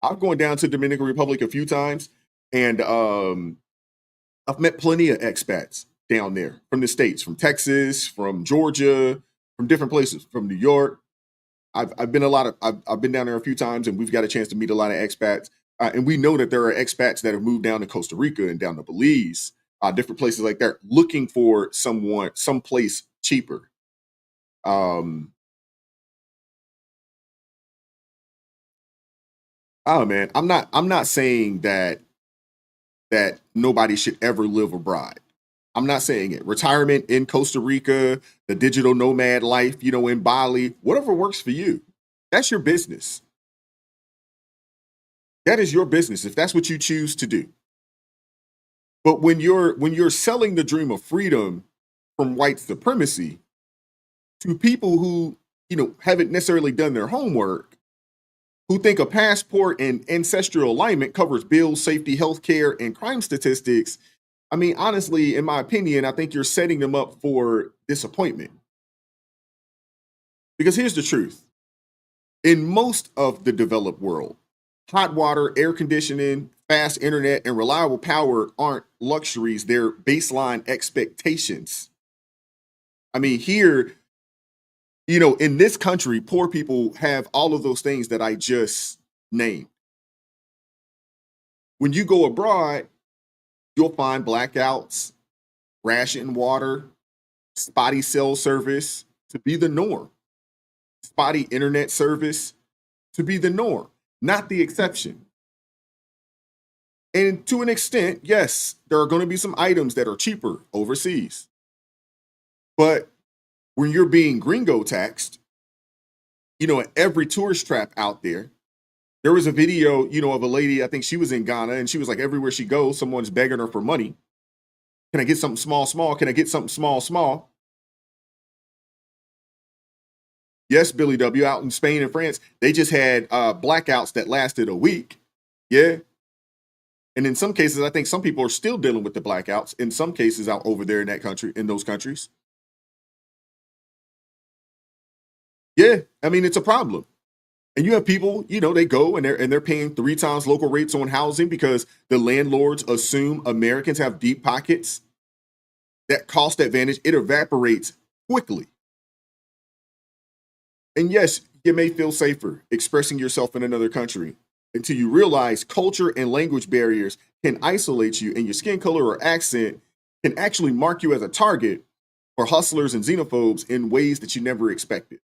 I've gone down to Dominican Republic a few times, and I've met plenty of expats down there from the States, from Texas, from Georgia, from different places, from New York. I've been down there a few times, and we've got a chance to meet a lot of expats. And we know that there are expats that have moved down to Costa Rica and down to Belize, different places like that, looking for someplace cheaper. Oh man, I'm not saying that nobody should ever live abroad. I'm not saying it. Retirement in Costa Rica, the digital nomad life, in Bali, whatever works for you. That's your business. That is your business if that's what you choose to do. But when you're selling the dream of freedom from white supremacy to people who, haven't necessarily done their homework, who think a passport and ancestral alignment covers bills, safety, healthcare, and crime statistics, I mean, honestly, in my opinion, I think you're setting them up for disappointment. Because here's the truth. In most of the developed world, hot water, air conditioning, fast internet, and reliable power aren't luxuries, they're baseline expectations. I mean, here, in this country, poor people have all of those things that I just named. When you go abroad, you'll find blackouts, ration water, spotty cell service to be the norm, spotty internet service to be the norm, not the exception. And to an extent, yes, there are going to be some items that are cheaper overseas. But when you're being gringo taxed, at every tourist trap out there, there was a video, of a lady, I think she was in Ghana, and she was like, everywhere she goes, someone's begging her for money. Can I get something small, small? Can I get something small, small? Yes, Billy W. Out in Spain and France, they just had blackouts that lasted a week. Yeah. And in some cases, I think some people are still dealing with the blackouts. In some cases out over there in those countries. Yeah, I mean, it's a problem. And you have people, they go and they're paying 3 times local rates on housing because the landlords assume Americans have deep pockets. That cost advantage, it evaporates quickly. And yes, you may feel safer expressing yourself in another country until you realize culture and language barriers can isolate you, and your skin color or accent can actually mark you as a target for hustlers and xenophobes in ways that you never expected.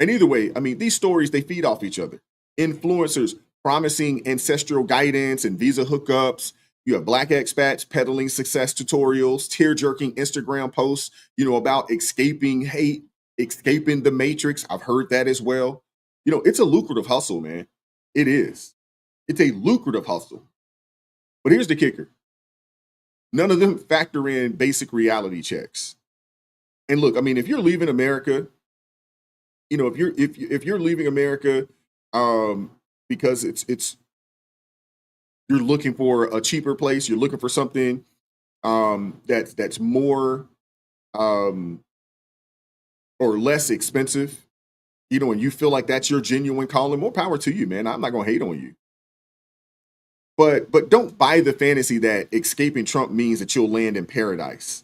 And either way, I mean, these stories, they feed off each other. Influencers promising ancestral guidance and visa hookups. You have Black expats peddling success tutorials, tear-jerking Instagram posts, about escaping hate, escaping the matrix. I've heard that as well. It's a lucrative hustle, man. It is. It's a lucrative hustle. But here's the kicker. None of them factor in basic reality checks. And look, I mean, if you're leaving America, if you're leaving America because it's you're looking for a cheaper place, you're looking for something that's more or less expensive, and you feel like that's your genuine calling, more power to you, man. I'm not gonna hate on you. But don't buy the fantasy that escaping Trump means that you'll land in paradise.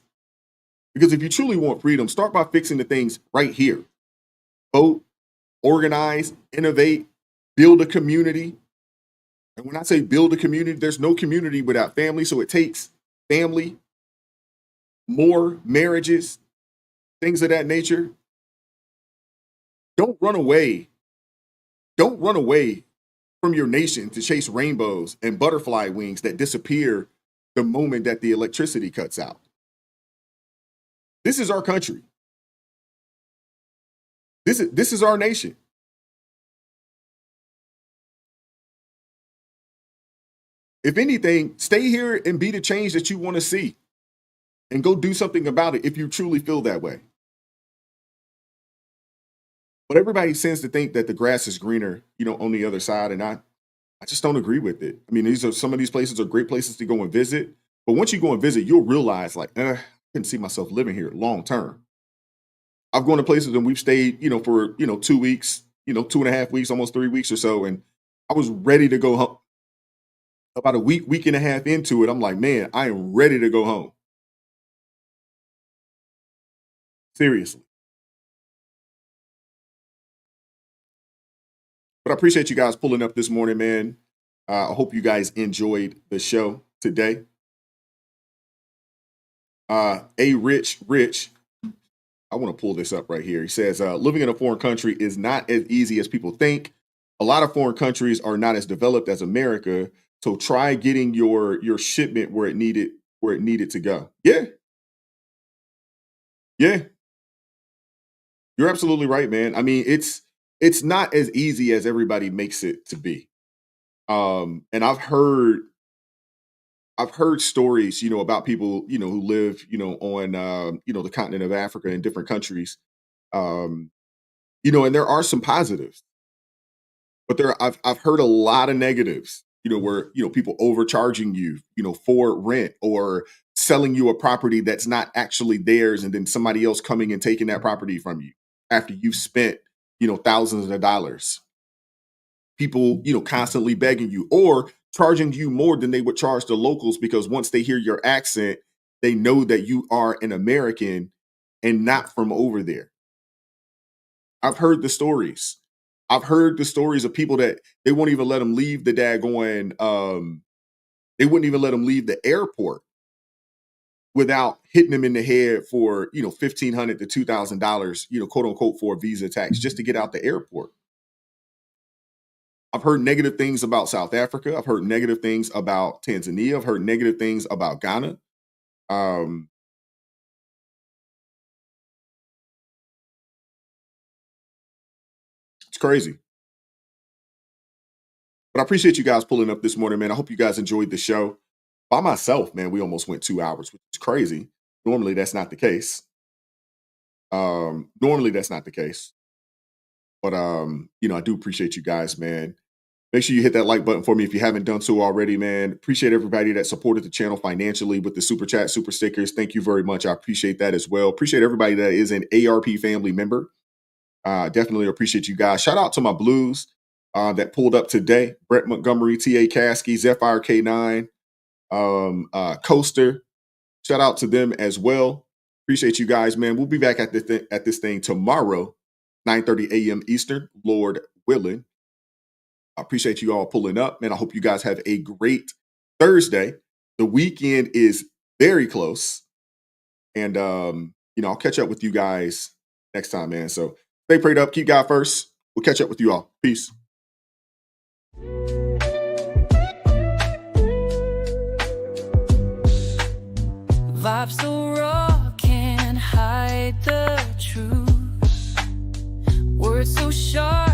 Because if you truly want freedom, start by fixing the things right here. Vote, organize, innovate, build a community. And when I say build a community, there's no community without family. So it takes family, more marriages, things of that nature. Don't run away. Don't run away from your nation to chase rainbows and butterfly wings that disappear the moment that the electricity cuts out. This is our country. This is our nation. If anything, stay here and be the change that you want to see and go do something about it if you truly feel that way. But everybody tends to think that the grass is greener, on the other side. And I just don't agree with it. I mean, some of these places are great places to go and visit. But once you go and visit, you'll realize I couldn't see myself living here long term. I've gone to places and we've stayed, for, 2 weeks, 2.5 weeks, almost 3 weeks or so. And I was ready to go home. About a week and a half into it, I'm like, man, I am ready to go home. Seriously. But I appreciate you guys pulling up this morning, man. I hope you guys enjoyed the show today. Rich, I want to pull this up right here. He says, living in a foreign country is not as easy as people think. A lot of foreign countries are not as developed as America. So try getting your shipment where it needed to go. Yeah. You're absolutely right, man. I mean, it's not as easy as everybody makes it to be. And I've heard stories, about people, who live, on, the continent of Africa in different countries. And there are some positives, but I've heard a lot of negatives, where, people overcharging you, for rent or selling you a property that's not actually theirs. And then somebody else coming and taking that property from you after you've spent, thousands of dollars. People, constantly begging you or charging you more than they would charge the locals, because once they hear your accent, they know that you are an American and not from over there. I've heard the stories. I've heard the stories of people that they won't even let them leave the daggone, they wouldn't even let them leave the airport without hitting them in the head for, $1,500 to $2,000, quote unquote, for a visa tax just to get out the airport. I've heard negative things about South Africa. I've heard negative things about Tanzania. I've heard negative things about Ghana. It's crazy. But I appreciate you guys pulling up this morning, man. I hope you guys enjoyed the show. By myself, man, we almost went 2 hours, which is crazy. Normally, that's not the case. But, I do appreciate you guys, man. Make sure you hit that like button for me if you haven't done so already, man. Appreciate everybody that supported the channel financially with the super chat, super stickers. Thank you very much. I appreciate that as well. Appreciate everybody that is an ARP family member. Definitely appreciate you guys. Shout out to my Blues that pulled up today. Brett Montgomery, T.A. Caskey, Zephyr K9, Coaster. Shout out to them as well. Appreciate you guys, man. We'll be back at this thing tomorrow, 9:30 a.m. Eastern, Lord willing. I appreciate you all pulling up, man. I hope you guys have a great Thursday. The weekend is very close. And, I'll catch up with you guys next time, man. So stay prayed up. Keep God first. We'll catch up with you all. Peace. Vibes so raw, can't hide the truth. Words so sharp.